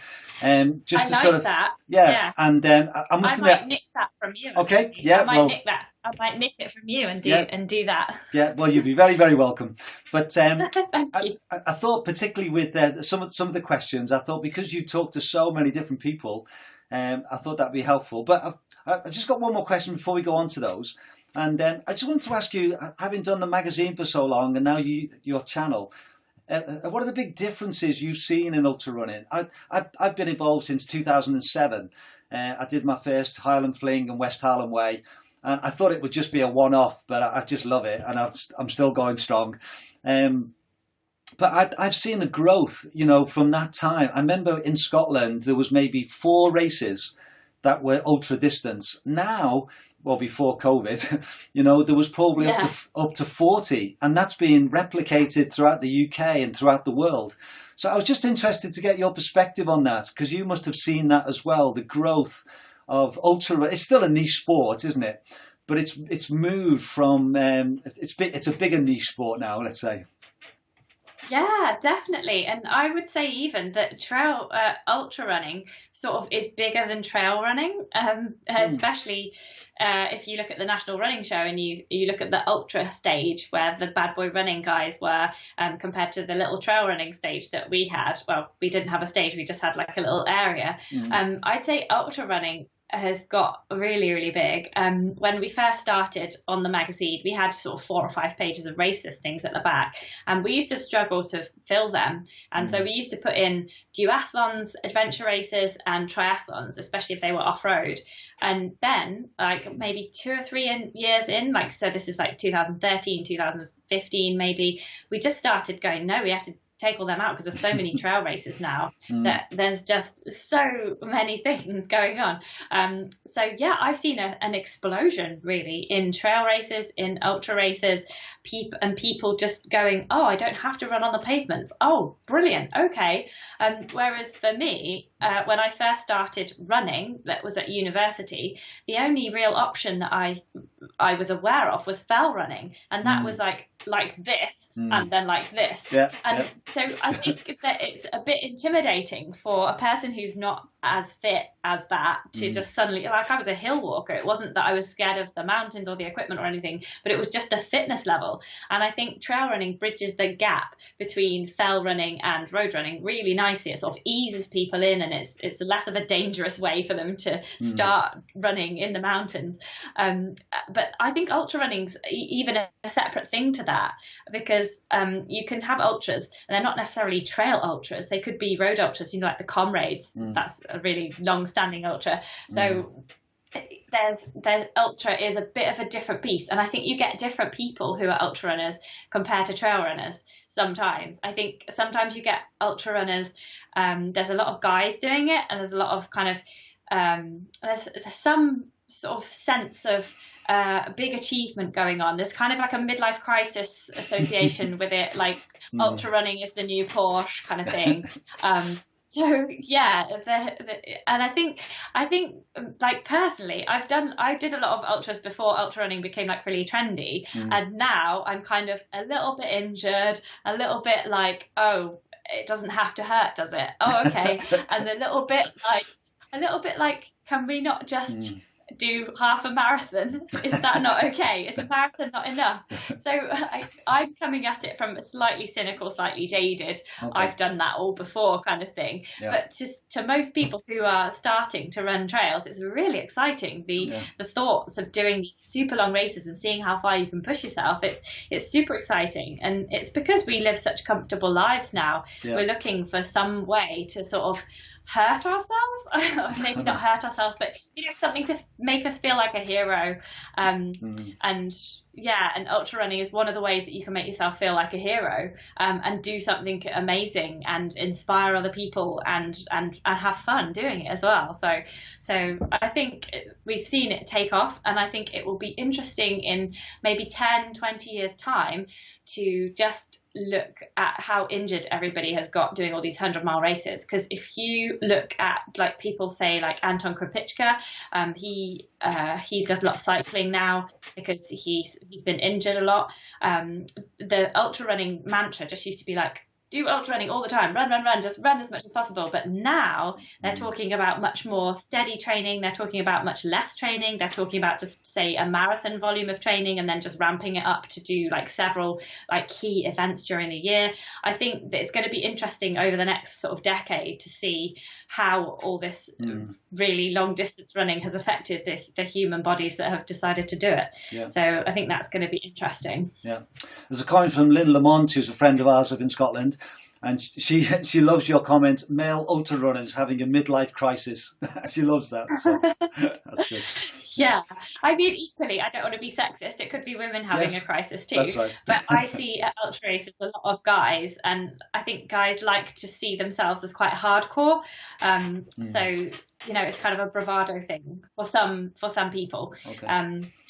just to sort of that. Yeah. And I must admit, might nick that from you. Okay, yeah, I might nick it from you and do that. Yeah, well, you'd be very, very welcome. But Thank you. I thought, particularly with some of the questions, I thought because you talk to so many different people, I thought that'd be helpful. But I just got one more question before we go on to those. And I just wanted to ask you, having done the magazine for so long and now your channel, what are the big differences you've seen in ultra running? I've been involved since 2007. I did my first Highland Fling and West Highland Way, and I thought it would just be a one-off, but I just love it, and I'm still going strong. But I've seen the growth, from that time. I remember in Scotland there was maybe 4 races that were ultra distance. Now, well, before COVID, there was probably up to 40, and that's being replicated throughout the UK and throughout the world. So I was just interested to get your perspective on that, because you must have seen that as well, the growth of ultra. It's still a niche sport, isn't it? But it's moved from it's a bigger niche sport now, let's say. Yeah, definitely. And I would say even that trail ultra running sort of is bigger than trail running, especially if you look at the National Running Show and you look at the ultra stage where the bad boy running guys were, compared to the little trail running stage that we had. Well, we didn't have a stage, we just had like a little area. I'd say ultra running has got really, really big. When we first started on the magazine, we had sort of 4 or 5 pages of race listings at the back, and we used to struggle to fill them. And so we used to put in duathlons, adventure races, and triathlons, especially if they were off-road. And then, like maybe 2 or 3 years in, like, so this is like 2013, 2015 maybe, we just started going, no, we have to take all them out because there's so many trail races now that there's just so many things going on. So yeah, I've seen an explosion really in trail races, in ultra races, people just going, oh, I don't have to run on the pavements. Oh, brilliant. Okay. Whereas for me, when I first started running, that was at university, the only real option that I was aware of was fell running, and that was like this and then like this. So I think that it's a bit intimidating for a person who's not as fit as that to just suddenly, like, I was a hill walker. It wasn't that I was scared of the mountains or the equipment or anything, but it was just a fitness level. And I think trail running bridges the gap between fell running and road running really nicely. It sort of eases people in, and it's less of a dangerous way for them to start running in the mountains. But I think ultra running's even a separate thing to that, because you can have ultras, and they're not necessarily trail ultras. They could be road ultras, like the Comrades. That's a really long-standing ultra. So there's ultra is a bit of a different beast, and I think you get different people who are ultra runners compared to trail runners. Sometimes I think sometimes you get ultra runners, there's a lot of guys doing it, and there's a lot of kind of there's some sort of sense of big achievement going on. There's kind of like a midlife crisis association with it, like ultra running is the new Porsche kind of thing. So yeah, and I think like personally, I did a lot of ultras before ultra running became like really trendy, and now I'm kind of a little bit injured, a little bit like, oh, it doesn't have to hurt, does it? Oh, okay, and a little bit like, can we not just do half a marathon? Is that not okay? Is a marathon not enough? So I'm coming at it from a slightly cynical, slightly jaded, I've done that all before kind of thing. But to most people who are starting to run trails, it's really exciting. The thoughts of doing these super long races and seeing how far you can push yourself, it's super exciting. And it's because we live such comfortable lives now. We're looking for some way to sort of hurt ourselves, maybe not hurt ourselves, but something to make us feel like a hero. And ultra running is one of the ways that you can make yourself feel like a hero, and do something amazing and inspire other people and have fun doing it as well. So I think we've seen it take off, and I think it will be interesting in maybe 10-20 years time to just look at how injured everybody has got doing all these 100-mile races. Because if you look at, like, people say, like Anton Krupicka, he does a lot of cycling now because he's been injured a lot. The ultra running mantra just used to be like, do ultra running all the time, run, just run as much as possible. But now they're talking about much more steady training. They're talking about much less training. They're talking about just, say, a marathon volume of training and then just ramping it up to do like several like key events during the year. I think that it's going to be interesting over the next sort of decade to see how all this really long distance running has affected the human bodies that have decided to do it. So I think that's going to be interesting. There's a comment from Lynn Lamont, who's a friend of ours up in Scotland, and she loves your comment, male ultra runners having a midlife crisis. She loves that. So that's good. Yeah, I mean, equally, I don't want to be sexist. It could be women having a crisis too. That's right. But I see at ultra races a lot of guys, and I think guys like to see themselves as quite hardcore. So it's kind of a bravado thing for some people.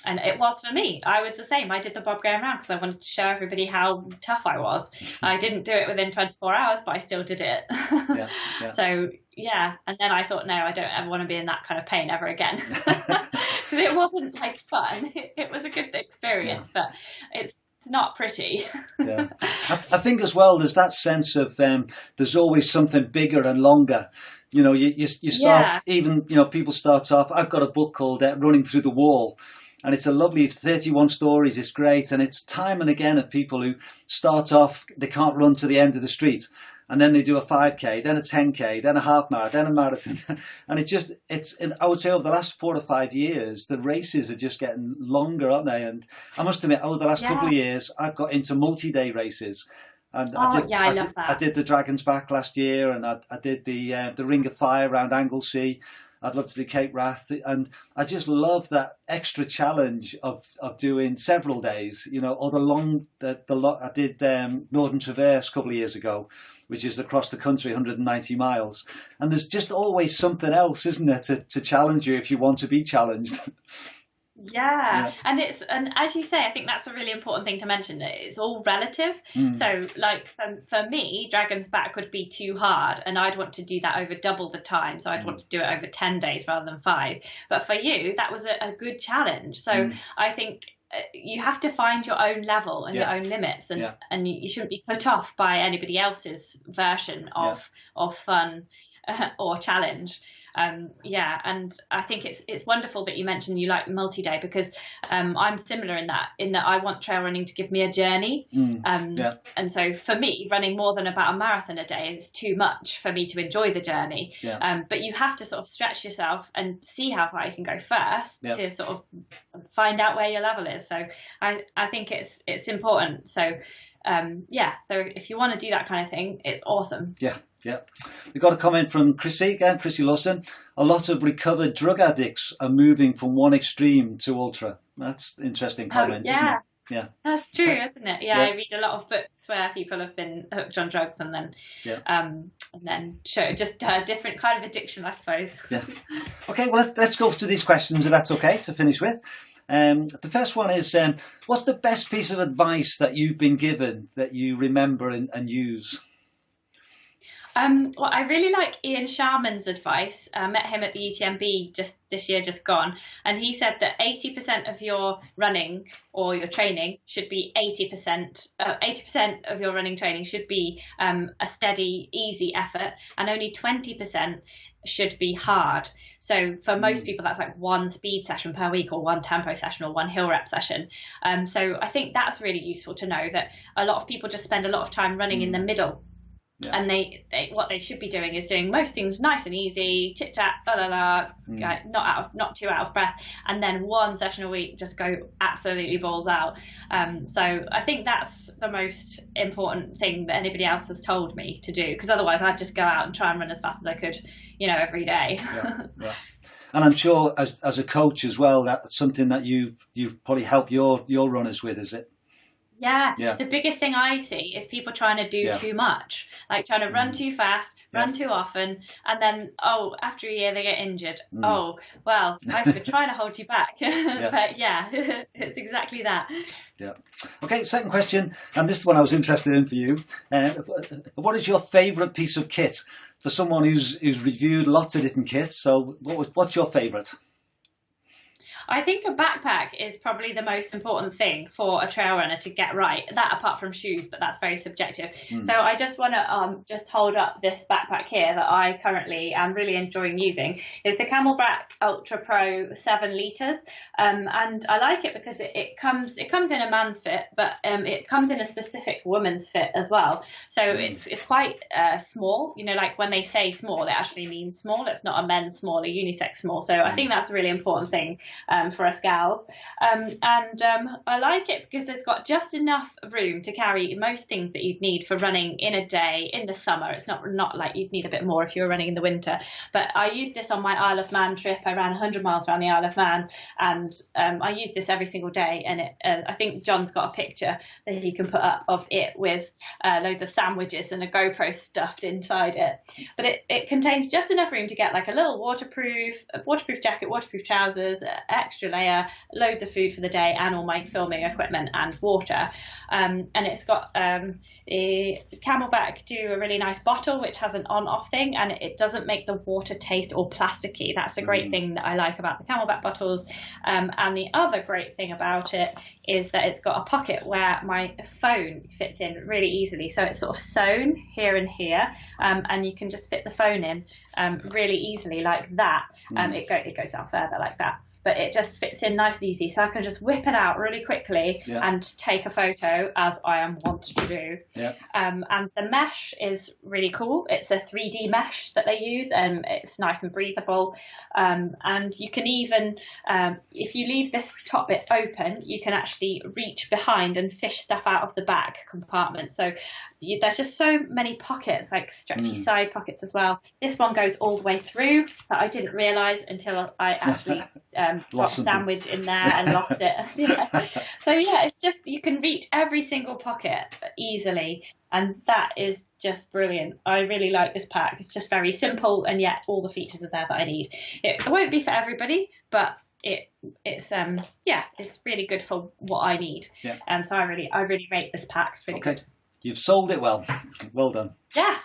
And it was for me. I was the same. I did the Bob going around because I wanted to show everybody how tough I was. I didn't do it within 24 hours, but I still did it. So and then I thought, no, I don't ever want to be in that kind of pain ever again. Because it wasn't like fun. It was a good experience, but it's it's not pretty. Yeah, I think as well, there's that sense of there's always something bigger and longer. You know, you start, Yeah. even, you know, people start off. I've got a book called Running Through the Wall, and it's a lovely 31 stories. It's great, and it's time and again of people who start off, they can't run to the end of the street, and then they do a 5K, then a 10K, then a half marathon, then a marathon, and I would say over the last 4 to 5 years, the races are just getting longer, aren't they? And I must admit, over the last couple of years, I've got into multi-day races. And I love that. I did the Dragon's Back last year, and I did the Ring of Fire around Anglesey. I'd love to do Cape Wrath, and I just love that extra challenge of doing several days, you know, or I did Northern Traverse a couple of years ago, which is across the country, 190 miles. And there's just always something else, isn't there, to challenge you if you want to be challenged. Yeah. And as you say, I think that's a really important thing to mention. It's all relative. So like for me, Dragon's Back would be too hard, and I'd want to do that over double the time. So I'd want to do it over 10 days rather than 5. But for you, that was a good challenge. So I think you have to find your own level and your own limits, and you shouldn't be put off by anybody else's version of fun or challenge. And I think it's wonderful that you mentioned you like multi-day, because I'm similar in that I want trail running to give me a journey. And so for me, running more than about a marathon a day is too much for me to enjoy the journey. But you have to sort of stretch yourself and see how far you can go first to sort of find out where your level is. So I think it's important. So so if you want to do that kind of thing, it's awesome. We got a comment from Chrissy Lawson. A lot of recovered drug addicts are moving from one extreme to ultra. That's interesting comment, isn't it? Yeah, that's true, isn't it? I read a lot of books where people have been hooked on drugs and then show just a different kind of addiction, I suppose. Okay, well, let's go to these questions, if that's okay, to finish with. The first one is, what's the best piece of advice that you've been given that you remember and use? Well, I really like Ian Sharman's advice. I met him at the UTMB just this year, just gone, and he said that 80% of your running or your training should be 80%. 80% of your running training should be a steady, easy effort, and only 20% should be hard. So for most people, that's like one speed session per week, or one tempo session, or one hill rep session. So I think that's really useful to know, that a lot of people just spend a lot of time running in the middle. And they what they should be doing is doing most things nice and easy, chit chat, not too out of breath, and then one session a week just go absolutely balls out. So I think that's the most important thing that anybody else has told me to do, because otherwise I'd just go out and try and run as fast as I could, every day. And I'm sure as a coach as well, that's something that you probably help your runners with, is it? Yeah, the biggest thing I see is people trying to do too much, like trying to run too fast, run too often, and then, after a year they get injured. Oh, well, I've been trying to hold you back. But it's exactly that. Okay, second question, and this is one I was interested in for you. What is your favourite piece of kit? For someone who's reviewed lots of different kits, so what's your favourite? I think a backpack is probably the most important thing for a trail runner to get right. That apart from shoes, but that's very subjective. So I just want to just hold up this backpack here that I currently am really enjoying using. It's the Camelback Ultra Pro 7 litres, and I like it because it comes in a man's fit, but it comes in a specific woman's fit as well. So it's quite small. Like when they say small, it actually means small. It's not a men's small, a unisex small. So I think that's a really important thing for us gals, and I like it because there's got just enough room to carry most things that you'd need for running in a day in the summer. It's not like you'd need a bit more if you were running in the winter, but I used this on my Isle of Man trip. I ran 100 miles around the Isle of Man, and I use this every single day, and I think John's got a picture that he can put up of it with loads of sandwiches and a GoPro stuffed inside it, but it contains just enough room to get like a little waterproof jacket, waterproof trousers, extra layer, loads of food for the day, and all my filming equipment and water. And it's got a Camelback do a really nice bottle which has an on-off thing, and it doesn't make the water taste all plasticky. That's a great thing that I like about the Camelback bottles. And the other great thing about it is that it's got a pocket where my phone fits in really easily. So it's sort of sewn here and here, and you can just fit the phone in really easily like that. It goes down further like that, but it just fits in nice and easy, so I can just whip it out really quickly and take a photo, as I am wont to do. And the mesh is really cool. It's a 3D mesh that they use, and it's nice and breathable. And you can even, if you leave this top bit open, you can actually reach behind and fish stuff out of the back compartment. So there's just so many pockets, like stretchy side pockets as well. This one goes all the way through, that I didn't realise until I actually got a sandwich in there and lost it. So yeah, it's just, you can reach every single pocket easily, and that is just brilliant. I really like this pack. It's just very simple, and yet all the features are there that I need. It won't be for everybody, but it's really good for what I need. And so I really rate this pack. It's really good. You've sold it well. Well done. Yes.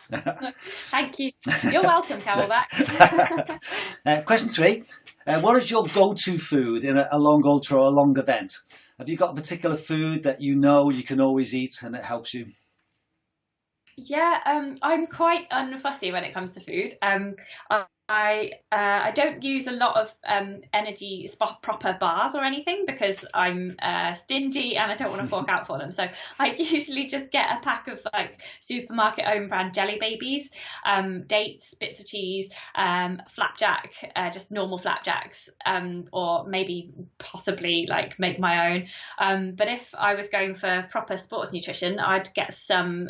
Thank you. You're welcome, Camelback. Question 3. What is your go-to food in a long ultra or a long event? Have you got a particular food that you know you can always eat and it helps you? Yeah, I'm quite unfussy when it comes to food. I don't use a lot of energy proper bars or anything, because I'm stingy and I don't want to fork out for them. So I usually just get a pack of like supermarket own brand jelly babies, dates, bits of cheese, flapjack, just normal flapjacks, or maybe possibly like make my own. But if I was going for proper sports nutrition, I'd get some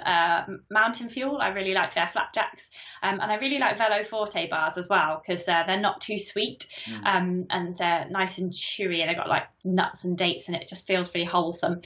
Mountain Fuel. I really like their flapjacks, and I really like Velo Forte bars as well, because they're not too sweet, and they're nice and chewy, and they've got like nuts and dates, and it just feels really wholesome.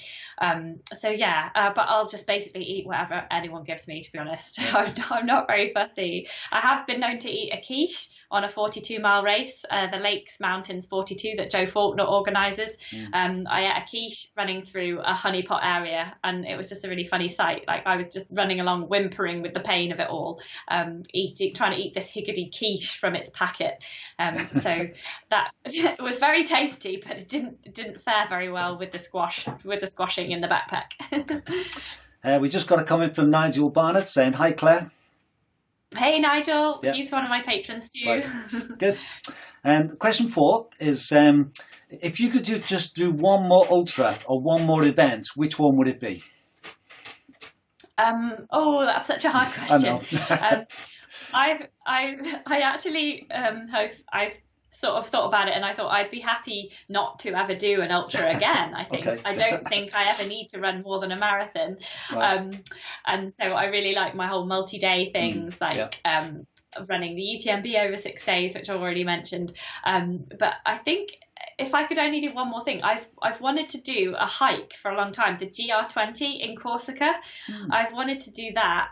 So yeah, but I'll just basically eat whatever anyone gives me, to be honest. I'm not very fussy. I have been known to eat a quiche on a 42-mile race, the Lakes Mountains 42 that Joe Faulkner organises. I ate a quiche running through a honeypot area, and it was just a really funny sight. Like, I was just running along whimpering with the pain of it all, trying to eat this higgidy quiche from its packet. So that it was very tasty, but it didn't fare very well with the squashing in the backpack. We just got a comment from Nigel Barnett saying, "Hi Claire." Hey Nigel, he's one of my patrons too. Right. Good. And question 4 is, if you could just do one more ultra or one more event, which one would it be? Oh, that's such a hard question. I know. I actually I've sort of thought about it, and I thought I'd be happy not to ever do an ultra again. I think I don't think I ever need to run more than a marathon. Right. And so I really like my whole multi-day things, running the UTMB over 6 days, which I've already mentioned. But I think if I could only do one more thing, I've wanted to do a hike for a long time, the GR20 in Corsica. I've wanted to do that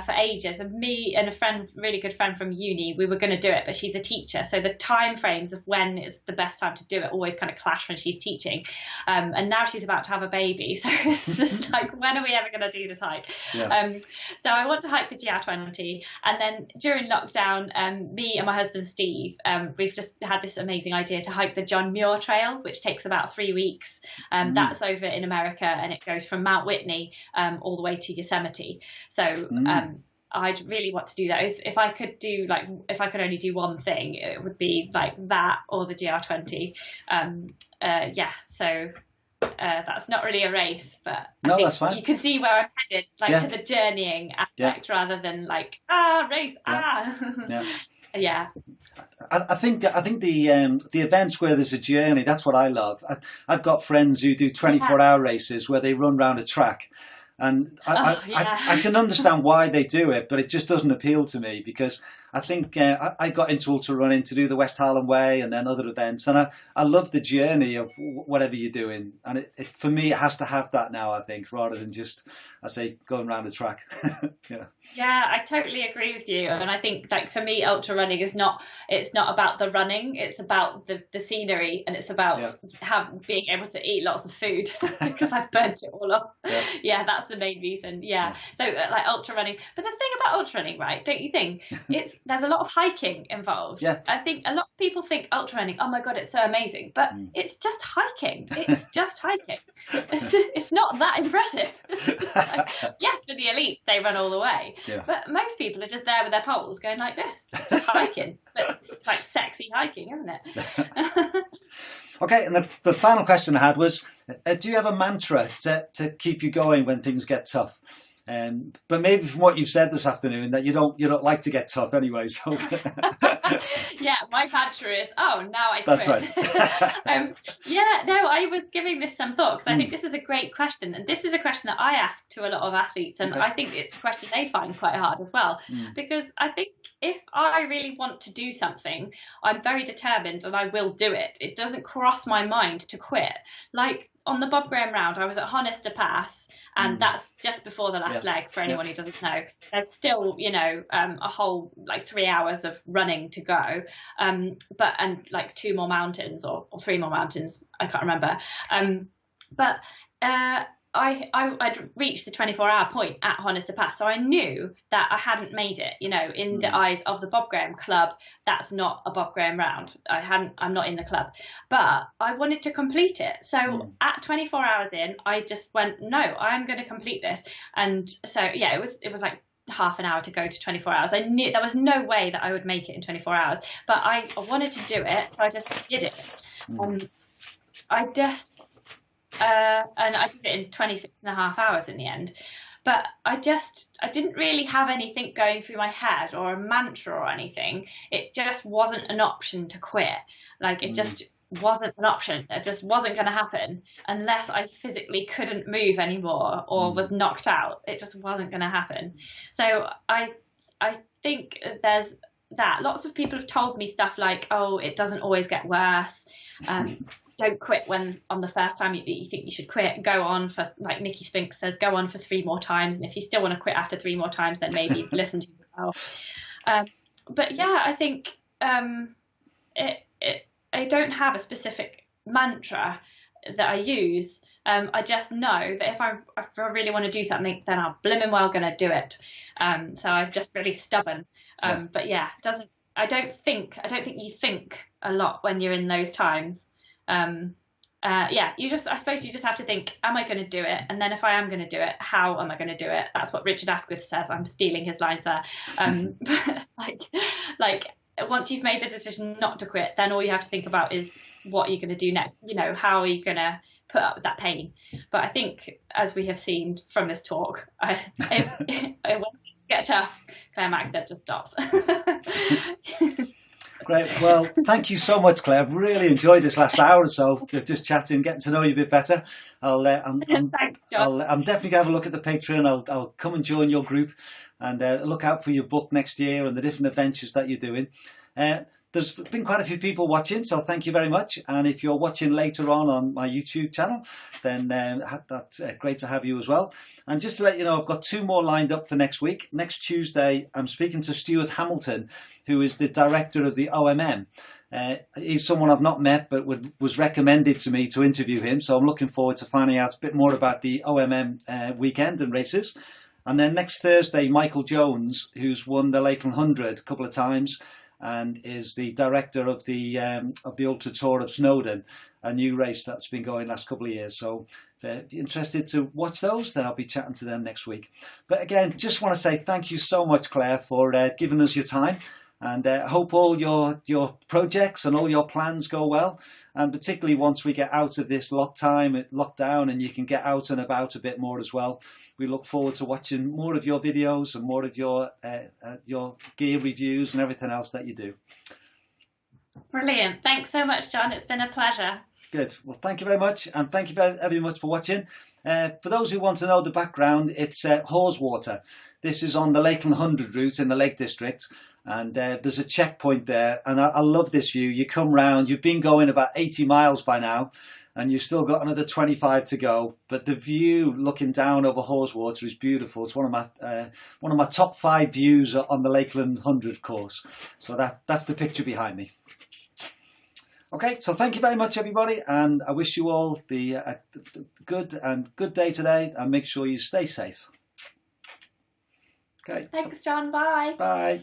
for ages, and me and a friend, really good friend from uni, we were going to do it, but she's a teacher, so the time frames of when is the best time to do it always kind of clash when she's teaching, and now she's about to have a baby, so it's just like, when are we ever going to do this hike? So I want to hike the GR20, and then during lockdown, me and my husband Steve, we've just had this amazing idea to hike the John Muir Trail, which takes about 3 weeks. That's over in America, and it goes from Mount Whitney all the way to Yosemite. So I'd really want to do that. If I could only do one thing, it would be like that or the GR20. So that's not really a race, but I think that's fine. You can see where I'm headed, to the journeying aspect rather than like race. Yeah. I think the events where there's a journey, that's what I love. I've got friends who do 24-hour races where they run around a track, And yeah. I can understand why they do it, but it just doesn't appeal to me, because I think I got into ultra running to do the West Highland Way and then other events, and I love the journey of whatever you're doing, and for me it has to have that now, I think, rather than just, I say, going around the track. Yeah. Yeah, I totally agree with you. And I think, like, for me, ultra running is not, it's not about the running, it's about the scenery, and it's about being able to eat lots of food because I've burnt it all off. Yeah, that's the main reason. Yeah. So like ultra running. But the thing about ultra running, right, don't you think, there's a lot of hiking involved. Yeah. I think a lot of people think ultra running, oh my God, it's so amazing. But it's just hiking. It's just hiking. It's not that impressive. Like, yes, for the elites, they run all the way. Yeah. But most people are just there with their poles going like this, just hiking. But it's like sexy hiking, isn't it? Okay, and the final question I had was, do you have a mantra to keep you going when things get tough? But maybe from what you've said this afternoon, that you don't like to get tough anyway. So yeah, my mantra is, oh, now I quit. That's right. Yeah, no, I was giving this some thought, because I think this is a great question, and this is a question that I ask to a lot of athletes, and I think it's a question they find quite hard as well, because I think if I really want to do something, I'm very determined and I will do it. It doesn't cross my mind to quit. Like on the Bob Graham round, I was at Kynaston Pass, and that's just before the last leg, for anyone who doesn't know. There's still, a whole like 3 hours of running to go, and like 2 more mountains or 3 more mountains, I can't remember. I'd reached the 24-hour point at Kynaston Pass, so I knew that I hadn't made it. In the eyes of the Bob Graham Club, that's not a Bob Graham round. I'm not in the club, but I wanted to complete it. So at 24 hours in, I just went, no, I'm going to complete this. And so yeah, it was like half an hour to go to 24 hours. I knew there was no way that I would make it in 24 hours, but I wanted to do it, so I just did it. And I did it in 26 and a half hours in the end. But I didn't really have anything going through my head or a mantra or anything. It just wasn't an option to quit. Like, it just wasn't an option. It just wasn't going to happen unless I physically couldn't move anymore or was knocked out. It just wasn't going to happen. So I think there's that. Lots of people have told me stuff like, oh, it doesn't always get worse. Don't quit when on the first time you think you should quit. Go on for, like Nikki Spinks says, go on for 3 more times. And if you still want to quit after 3 more times, then maybe listen to yourself. But yeah, I think I don't have a specific mantra that I use. I just know that if I really want to do something, then I'm blimmin' well going to do it. So I'm just really stubborn. But yeah, I don't think you think a lot when you're in those times. I suppose you just have to think, am I going to do it? And then if I am going to do it, how am I going to do it? That's what Richard Asquith says. I'm stealing his lines there. Like once you've made the decision not to quit, then all you have to think about is what you're going to do next. How are you going to put up with that pain? But I think, as we have seen from this talk, when things get tough, Claire Maxted just stops. Great. Well, thank you so much, Claire. I've really enjoyed this last hour or so, just chatting, getting to know you a bit better. Thanks, John. I'm definitely going to have a look at the Patreon. I'll come and join your group, and look out for your book next year and the different adventures that you're doing. There's been quite a few people watching, so thank you very much. And if you're watching later on my YouTube channel, then that's great to have you as well. And just to let you know, I've got 2 more lined up for next week. Next Tuesday, I'm speaking to Stuart Hamilton, who is the director of the OMM. He's someone I've not met, but was recommended to me to interview him. So I'm looking forward to finding out a bit more about the OMM weekend and races. And then next Thursday, Michael Jones, who's won the Lakeland 100 a couple of times, and is the director of the Ultra Tour of Snowdon, a new race that's been going last couple of years. So if you're interested to watch those, then I'll be chatting to them next week. But again, just want to say thank you so much, Claire, for giving us your time. And I hope all your projects and all your plans go well. And particularly once we get out of this lockdown, and you can get out and about a bit more as well. We look forward to watching more of your videos and more of your gear reviews and everything else that you do. Brilliant. Thanks so much, John. It's been a pleasure. Good. Well, thank you very much. And thank you very much for watching. For those who want to know the background, it's Haweswater. This is on the Lakeland 100 route in the Lake District, and there's a checkpoint there, and I love this view. You come round, you've been going about 80 miles by now, and you've still got another 25 to go, but the view looking down over Haweswater is beautiful. It's one of my top 5 views on the Lakeland 100 course. So that's the picture behind me. Okay, so thank you very much, everybody, and I wish you all the good day today, and make sure you stay safe. Okay. Thanks, John. Bye. Bye.